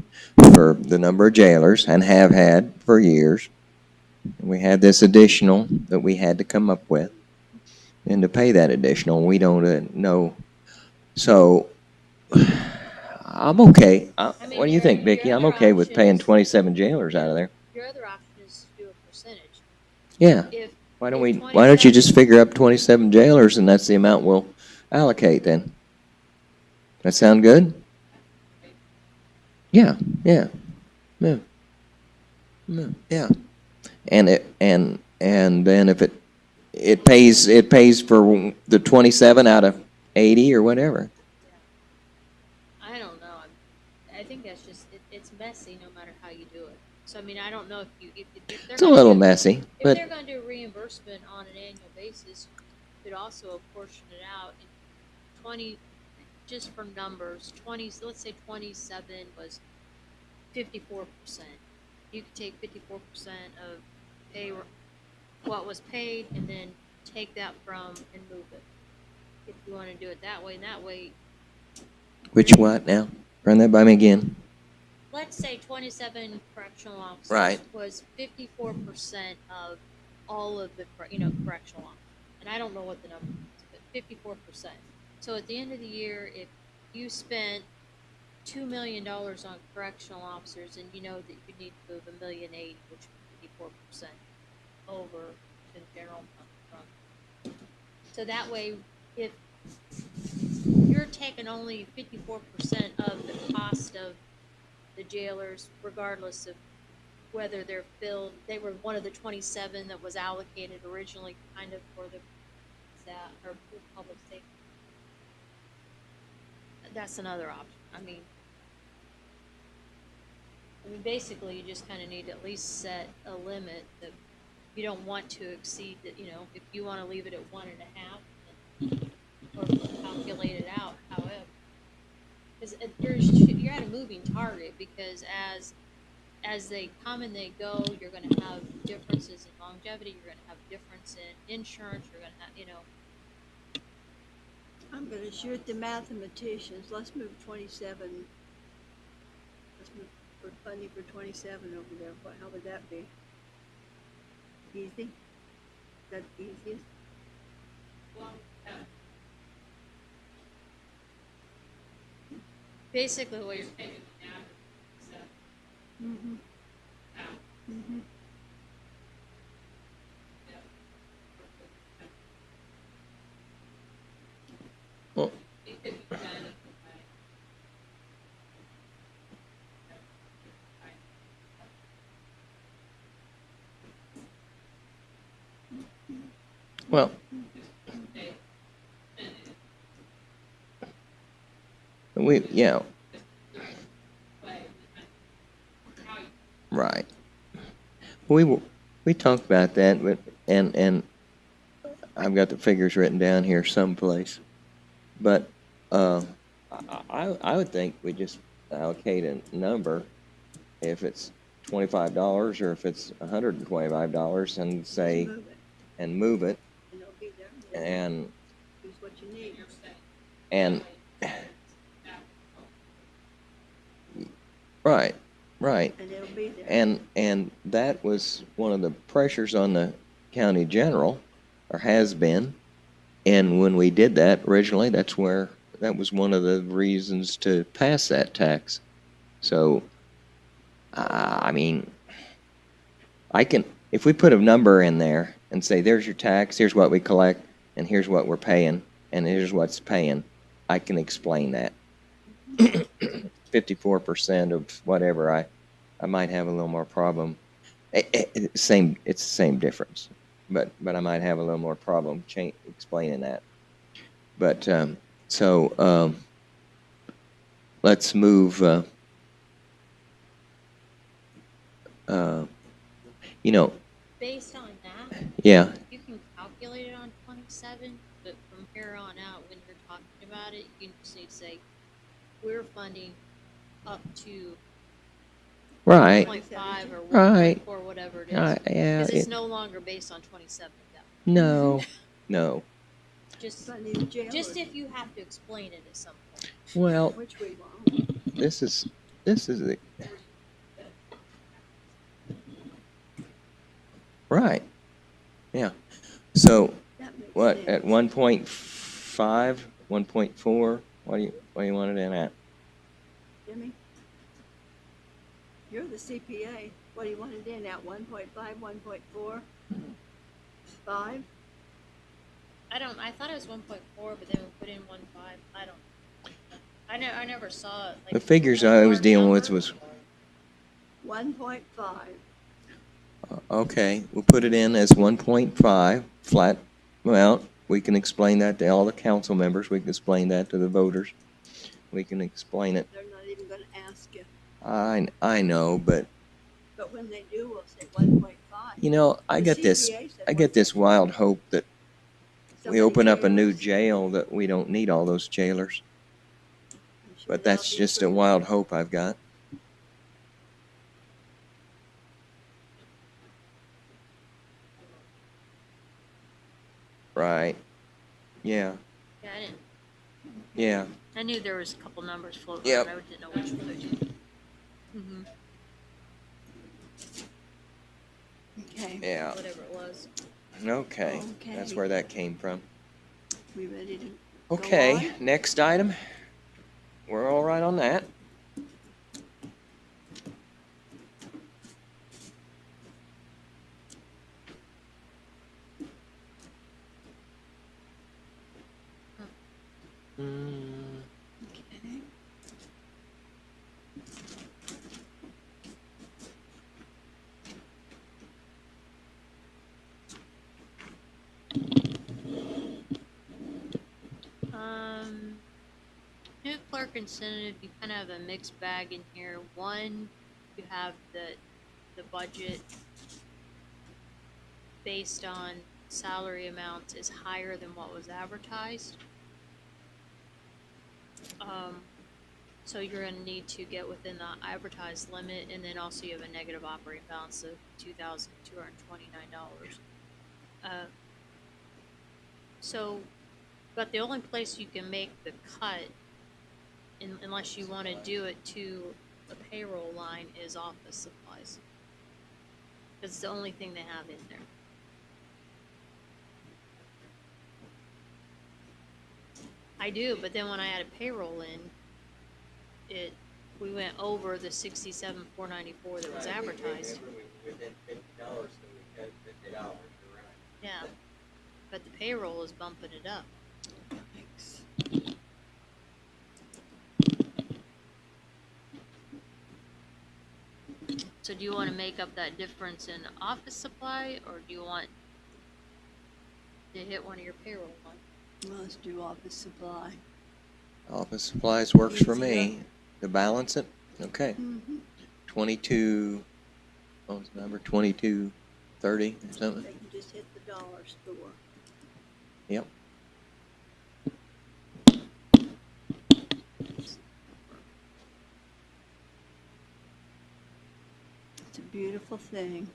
for the number of jailers and have had for years. We had this additional that we had to come up with. And to pay that additional, we don't know. So, I'm okay. I mean, What do you think, your Vicki? I'm other okay with option paying is- 27 jailers out of there. Your other option is to do a percentage. Yeah. If Why don't if why don't you 27 just figure up 27 jailers and that's the amount we'll allocate then? That sound good? Yeah, yeah, yeah, yeah. And then if it pays for the 27 out of 80 or whatever. I don't know. I think that's just it's messy no matter how you do it. So I mean, I don't know if they're It's a gonna little do- messy, If but they're going to do reimbursement on an annual basis, you could also apportion it out in 20, just for numbers. 20, let's say 27 was 54%. You could take 54% of what was paid, and then take that from and move it. If you want to do it that way, and that way, which what now? Run that by me again. let's say 27 correctional officers Right. was 54% of all of the correctional officers. And I don't know what the number is, but 54%. So at the end of the year, if you spent $2 million on correctional officers, and you know that you need to move $1.080 million, which would be 54% over to the general fund. So that way, if you're taking only 54% of the cost of the jailers, regardless of whether they're filled, they were one of the 27 that was allocated originally, kind of for the public safety. That's another option. I mean, basically, you just kind of need to at least set a limit that you don't want to exceed. That if you want to leave it at 1.5, or calculate it out, however. Because you're at a moving target, because as they come and they go, you're going to have differences in longevity. You're going to have difference in insurance. You're going to have, I'm gonna shoot the mathematicians. Let's move 27. Let's move for funding for 27 over there. How would that be? Easy? Is that the easiest? basically what you're Mm-hmm. Mm-hmm. Well, well, right. We talked about that, but and I've got the figures written down here someplace. But I would think we just allocate a number, if it's $25 or if it's $125, and say Move it. and move it, And and, Use what you need. and, right, right. And it'll be there. And that was one of the pressures on the county general, or has been. And when we did that originally, that was one of the reasons to pass that tax. So, I mean, if we put a number in there and say, there's your tax, here's what we collect, and here's what we're paying, and here's what's paying, I can explain that. 54% of whatever, I might have a little more problem. It's the same difference, but I might have a little more problem explaining that. But let's move. Based on that, Yeah, you can calculate it on 27, but from here on out, when you're talking about it, you just need to say, we're funding up to right, 1.5 or right. 1.4, whatever it is. Yeah. Because it's no longer based on 27. No, no. Just Funding the jail. if you have to explain it at some point. Well, Which we won't. this is right. Yeah. So That makes what sense. at 1.5, 1.4? What do you want it in at? Jimmy? You're the CPA. What do you want it in at? 1.5, 1.4? 5? I thought it was 1.4, but then we put in 1.5. I don't. I never saw it. Like, The figures I was dealing with was 1.5. okay. We'll put it in as 1.5 flat amount. We can explain that to all the council members. We can explain that to the voters. We can explain it. They're not even going to ask you. I know, but But when they do, we'll say 1.5. I The get this. CPA said I get this wild hope that so we many open up a new jailers. jail that we don't need all those jailers. Should But now that's be just a approved. wild hope I've got. Right. Yeah. Yeah, I didn't. Yeah. I knew there was a couple numbers floating Yep. around. I didn't know which one. Mm-hmm. Okay. Yeah. Whatever it was. Okay. That's Okay. where that came from. We ready to go Okay. on? Next item. We're all right on that. Mm, Okay. New clerk incentive, you kind of have a mixed bag in here. One, you have the budget based on salary amounts is higher than what was advertised. So you're gonna need to get within the advertised limit, and then also you have a negative operating balance of $2,229. But the only place you can make the cut, unless you want to do it to the payroll line, is office supplies. Because it's the only thing they have in there. I do, but then when I added payroll in, we went over the $67,494 that was advertised. Within $50, so we had $50. Yeah, but the payroll is bumping it up. Thanks. So do you want to make up that difference in office supply, or do you want to hit one of your payroll lines? Well, let's do office supply. Office supplies works for me. Easier. To balance it, okay. 22. What was the number? 2230 or something. They can just hit the dollar store. Yep. It's a beautiful thing.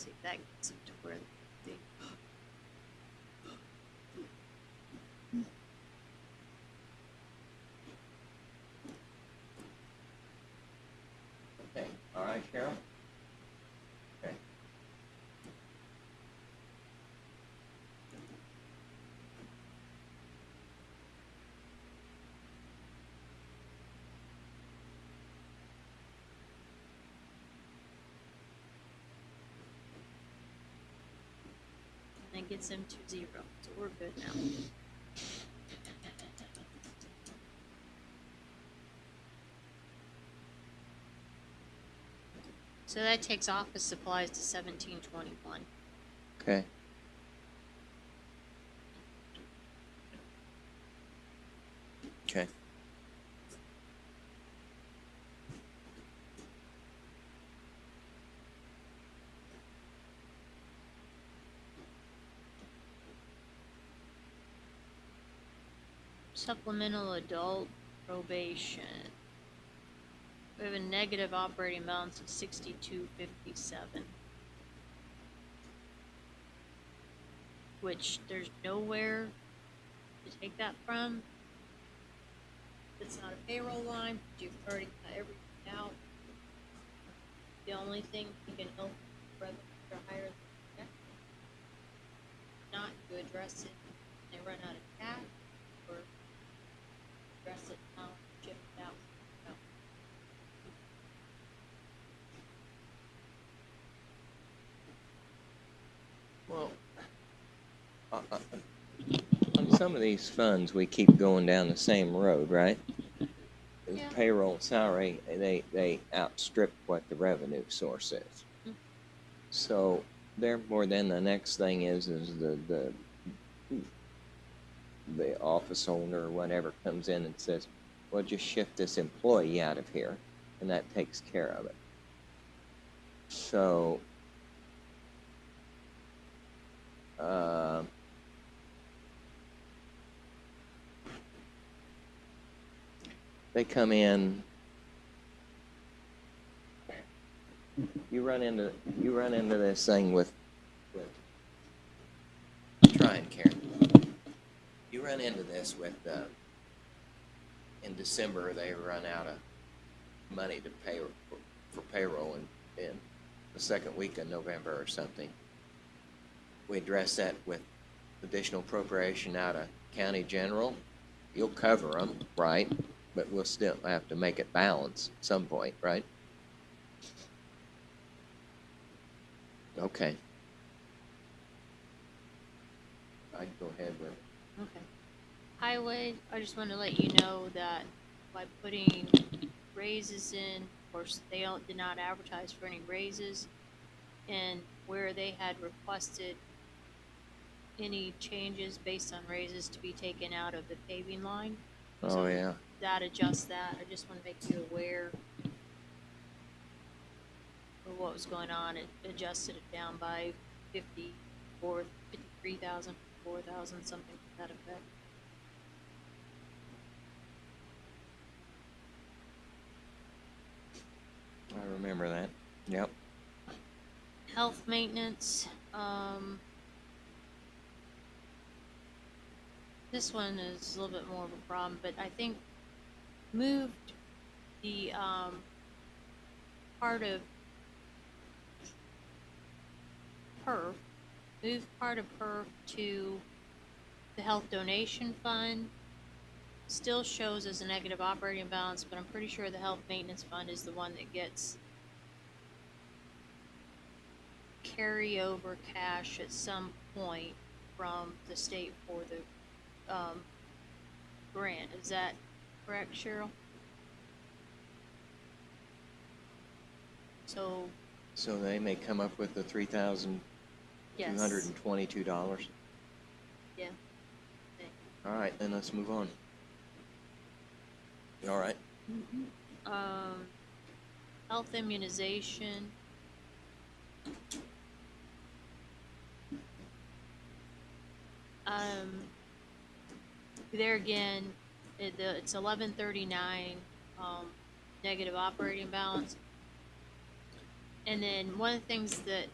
See if that gets them to where they. Okay, all right, Cheryl? Okay. And it gets them to 0, so we're good now. So that takes office supplies to 1721. Okay. Okay. Supplemental adult probation. We have a negative operating balance of 6257. Which there's nowhere to take that from. It's not a payroll line, you've already cut everything out. The only thing you can help revenues are higher than projected. Not to address it, they run out of cash, or address it now, shift it out. No. Well, on some of these funds, we keep going down the same road, right? The Yeah. payroll and salary, they outstrip what the revenue source is. Mhm. So therefore, then the next thing is the office owner or whatever comes in and says, well, just shift this employee out of here, and that takes care of it. So, they come in. You run into this thing with trying, Karen. You run into this with in December they run out of money to pay for payroll in the second week of November or something. We address that with additional appropriation out of county general. You'll cover them, right? But we'll still have to make it balance at some point, right? Okay. I'd go ahead with it. Okay. Highway, I just want to let you know that by putting raises in, of course, they did not advertise for any raises, and where they had requested any changes based on raises to be taken out of the paving line. Oh, So yeah. that adjusts that. I just want to make you aware of what was going on. It adjusted it down by 53,000, 4,000, something to that effect. I remember that. Yep. Health maintenance, this one is a little bit more of a problem, but I think moved the, part of PERF, moved part of PERF to the health donation fund. Still shows as a negative operating balance, but I'm pretty sure the health maintenance fund is the one that gets carryover cash at some point from the state for the grant. Is that correct, Cheryl? So they may come up with the $3,222. yes. Yeah. Okay. All right, then let's move on. You all right? Health immunization. There again, it's 1139 negative operating balance. And then one of the things that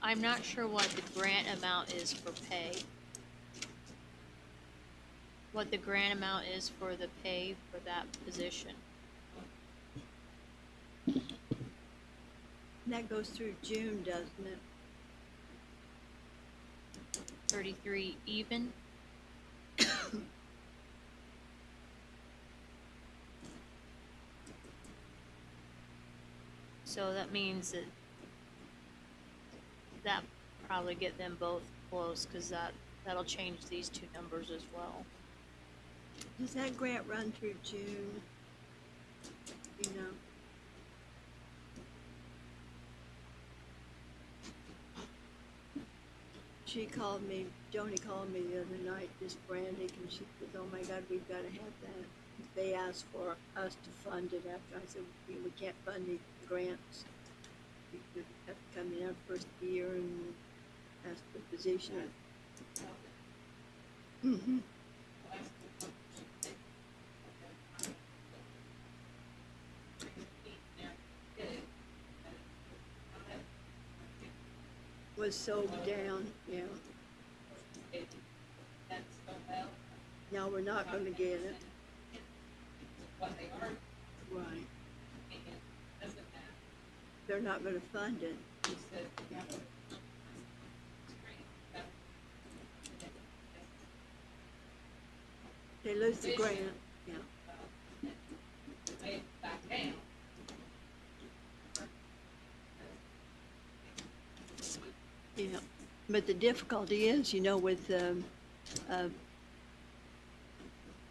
I'm not sure what the grant amount is for pay. What the grant amount is for the pay for that position. And that goes through June, doesn't it? 33 even. So that means that probably get them both close, because that'll change these two numbers as well. Does that grant run through June? You know? She called me, Joni called me the other night, just frantic, and she said, oh my God, we've gotta have that. They asked for us to fund it after, I said, we can't fund the grants. We could have to come in our first year and ask for the position. Mm-hmm. Was so down, yeah. Now we're not gonna get it. Right. They're not gonna fund it. They lose the grant, yeah. Yeah, but the difficulty is, you know, with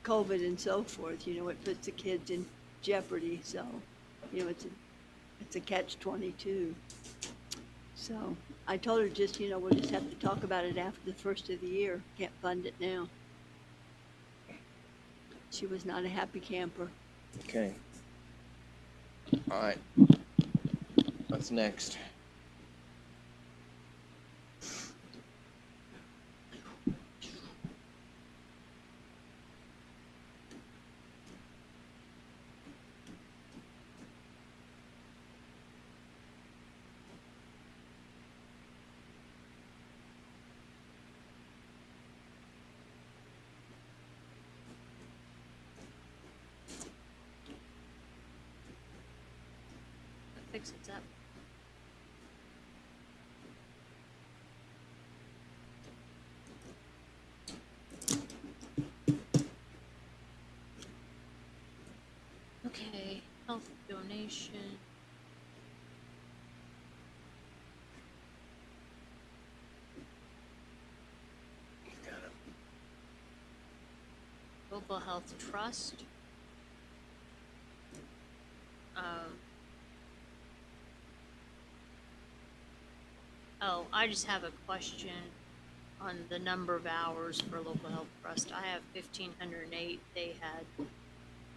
COVID and so forth, you know, it puts the kids in jeopardy. So, you know, it's a catch-22. So I told her just, you know, we'll just have to talk about it after the first of the year. Can't fund it now. She was not a happy camper. Okay. All right. What's next? Fix it up. Okay, health donation. Got it. Local health trust. Oh, I just have a question on the number of hours for local health trust. I have 1,508. They had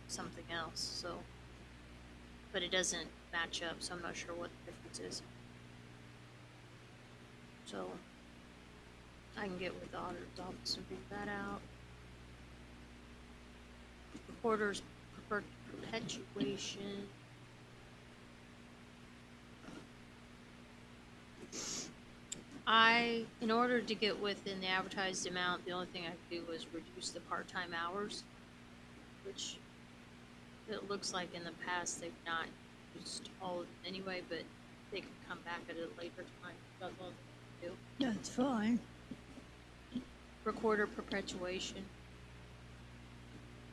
something else, so, but it doesn't match up, so I'm not sure what the difference is. So I can get with the auditor's office and figure that out. Reporter's perpetuation. In order to get within the advertised amount, the only thing I could do was reduce the part-time hours, which it looks like in the past they've not used all of them anyway, but they can come back at a later time. That's all they can do. That's fine. Recorder perpetuation.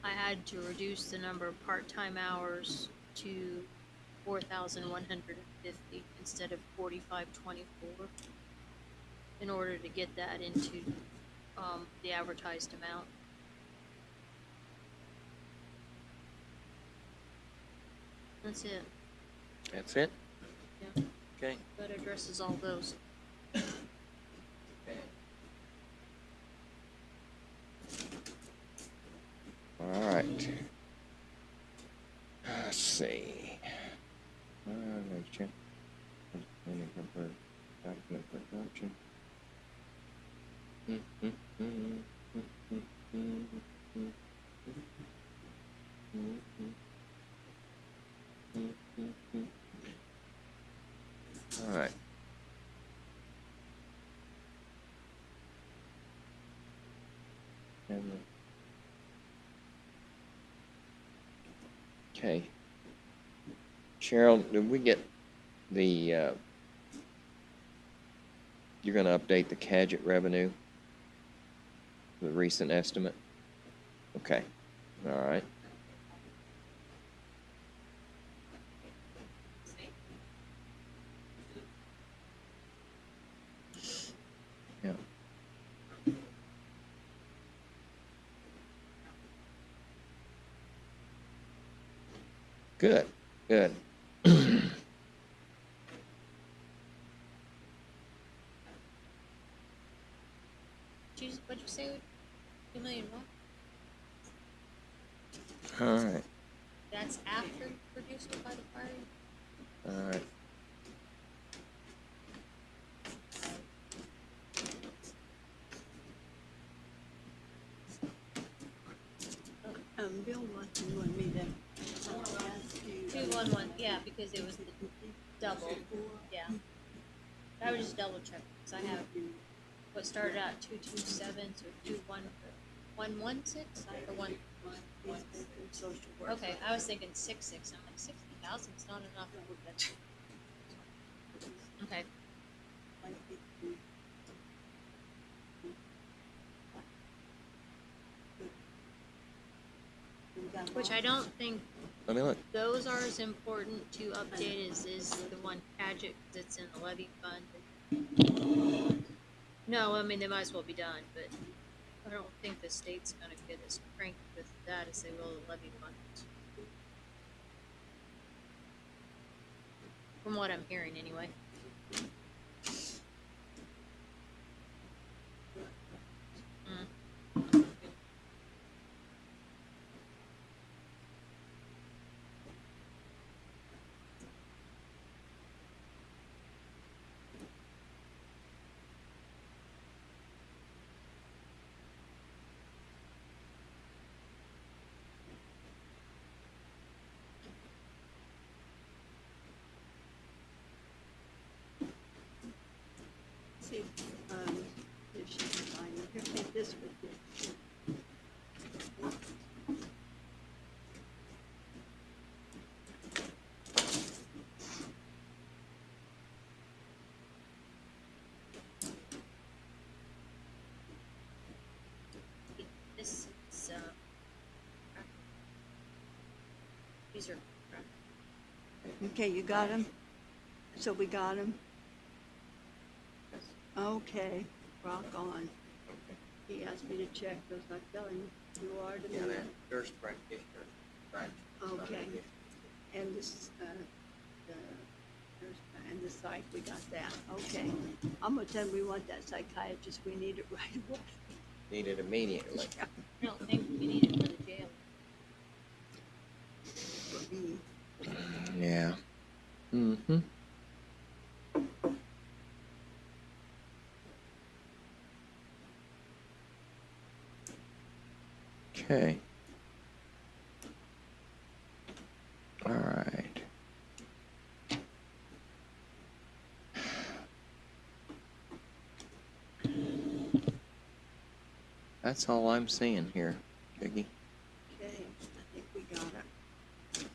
I had to reduce the number of part-time hours to 4,150 instead of 4,524 in order to get that into the advertised amount. That's it. That's it? Yeah. Okay. That addresses all those. All right. Let's see. Check. Document production. All right. And okay. Cheryl, did we get the, you're gonna update the Cadget revenue? The recent estimate? Okay, all right. Yeah. Good, good. What'd you say? 2 million what? All right, That's after produced by the fire? all right. Bill wants me to ask you. 211, yeah, because it was the double, yeah. I would just double check, because I have what started out 227, so 116, or one. Social work. Okay, I was thinking 66. I'm like 60,000 is not enough. Okay, which I don't think Let me look. those are as important to update as is the one Paget that's in the levy fund. No, I mean they might as well be done, but I don't think the state's gonna get as cranked with that as they will the levy fund. From what I'm hearing, anyway. See, if she can find it. Here, take this with you. This is, these are, Okay, you got him? So we got him? Okay, rock on. He asked me to check those, I tell him, you are the man. Nurse practitioner. Right. Okay, and this, and the psych, we got that, okay. I'm gonna tell him we want that psychiatrist, we need it right away. Need it immediately. I don't think we need it for the jail. For me. Yeah. Mm-hmm. Okay. All right. That's all I'm seeing here, Vicky. Okay, I think we got it.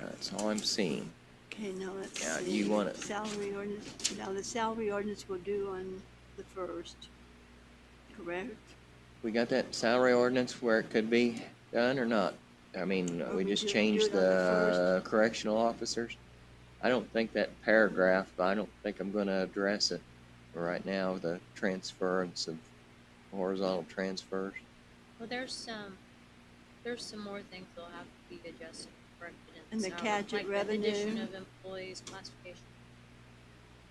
That's all I'm seeing. Okay, now let's Yeah, see. you want it. Salary ordinance, now the salary ordinance will do on the 1st, correct? We got that salary ordinance where it could be done or not? I mean, Or we we just do changed it on the the correctional officers. I don't think that paragraph, I don't think I'm gonna address it right now, the transference of horizontal transfers. Well, there's some more things that'll have to be adjusted, corrected in And the salary, Cadget like the addition revenue. of employees, classification.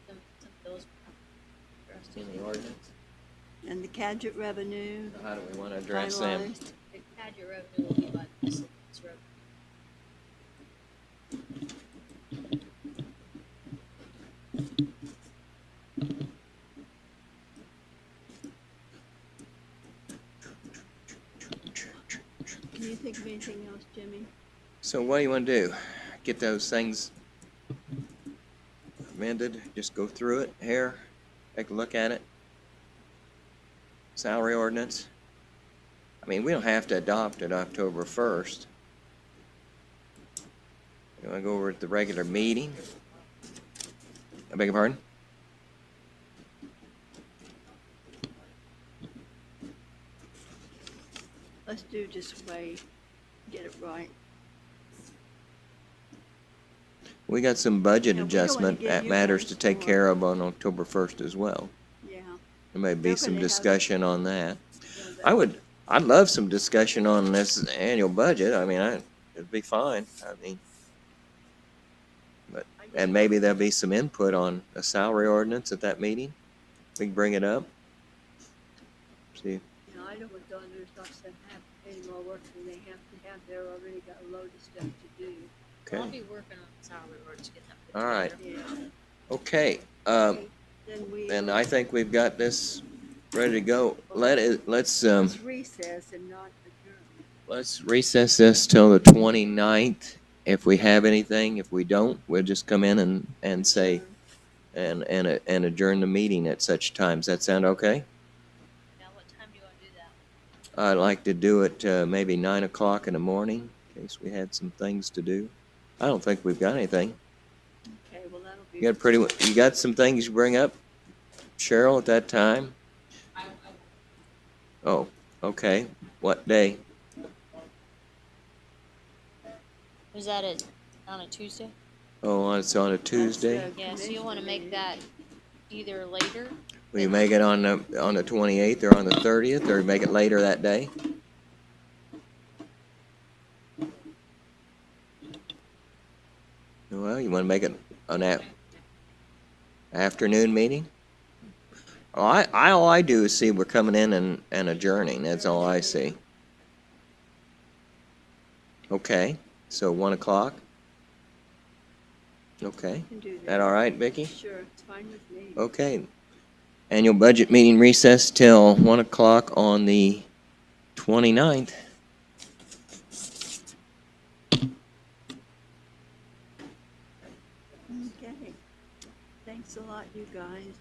Some of those will have to be In addressed. the ordinance? And the Cadget revenue, How do we wanna address them? finalized. The Cadget revenue will be by the miscellaneous revenue. Can you think of anything else, Jimmy? So what do you wanna do? Get those things amended, just go through it here, take a look at it? salary ordinance? I mean, we don't have to adopt it October 1st. You wanna go over at the regular meeting? I beg your pardon? Let's do this way, get it right. We got some budget Yeah, we don't wanna adjustment give you matters guys to take more. care of on October 1st as well. Yeah. There may be They're some gonna have- discussion on that. Yeah, I'd love some discussion on this annual budget. I mean, it'd be fine. I mean, I and guess- maybe there'll be some input on a salary ordinance at that meeting. We can bring it up. See, You know, I don't want auditors not to have any more work than they have to have. They're already got a load of stuff to do. I'll okay, be working on salary orders, get that put all right, together. Yeah. okay. Then we. And I think we've got this ready to go. Let's Let's recess and not adjourn. let's recess this till the 29th. If we have anything, if we don't, we'll just come in and say, and adjourn the meeting at such times. That sound okay? Now, what time do you wanna do that? I'd like to do it maybe 9 o'clock in the morning, in case we had some things to do. I don't think we've got anything. Okay, well, that'll be. You got some things you bring up, Cheryl, at that time? Oh, okay. What day? Was that on a Tuesday? Oh, it's on a Tuesday. That's, Yeah, so you wanna commission make meeting. that either later? Will you make it on the 28th or on the 30th, or make it later that day? Well, you want to make it an afternoon meeting? All I do is see we're coming in and adjourning. That's all I see. Okay, so 1 o'clock? Okay, Can do that all right, Vicki? Sure, it's fine with me. Okay. Annual budget meeting recess till 1 o'clock on the 29th. Okay. Thanks a lot, you guys.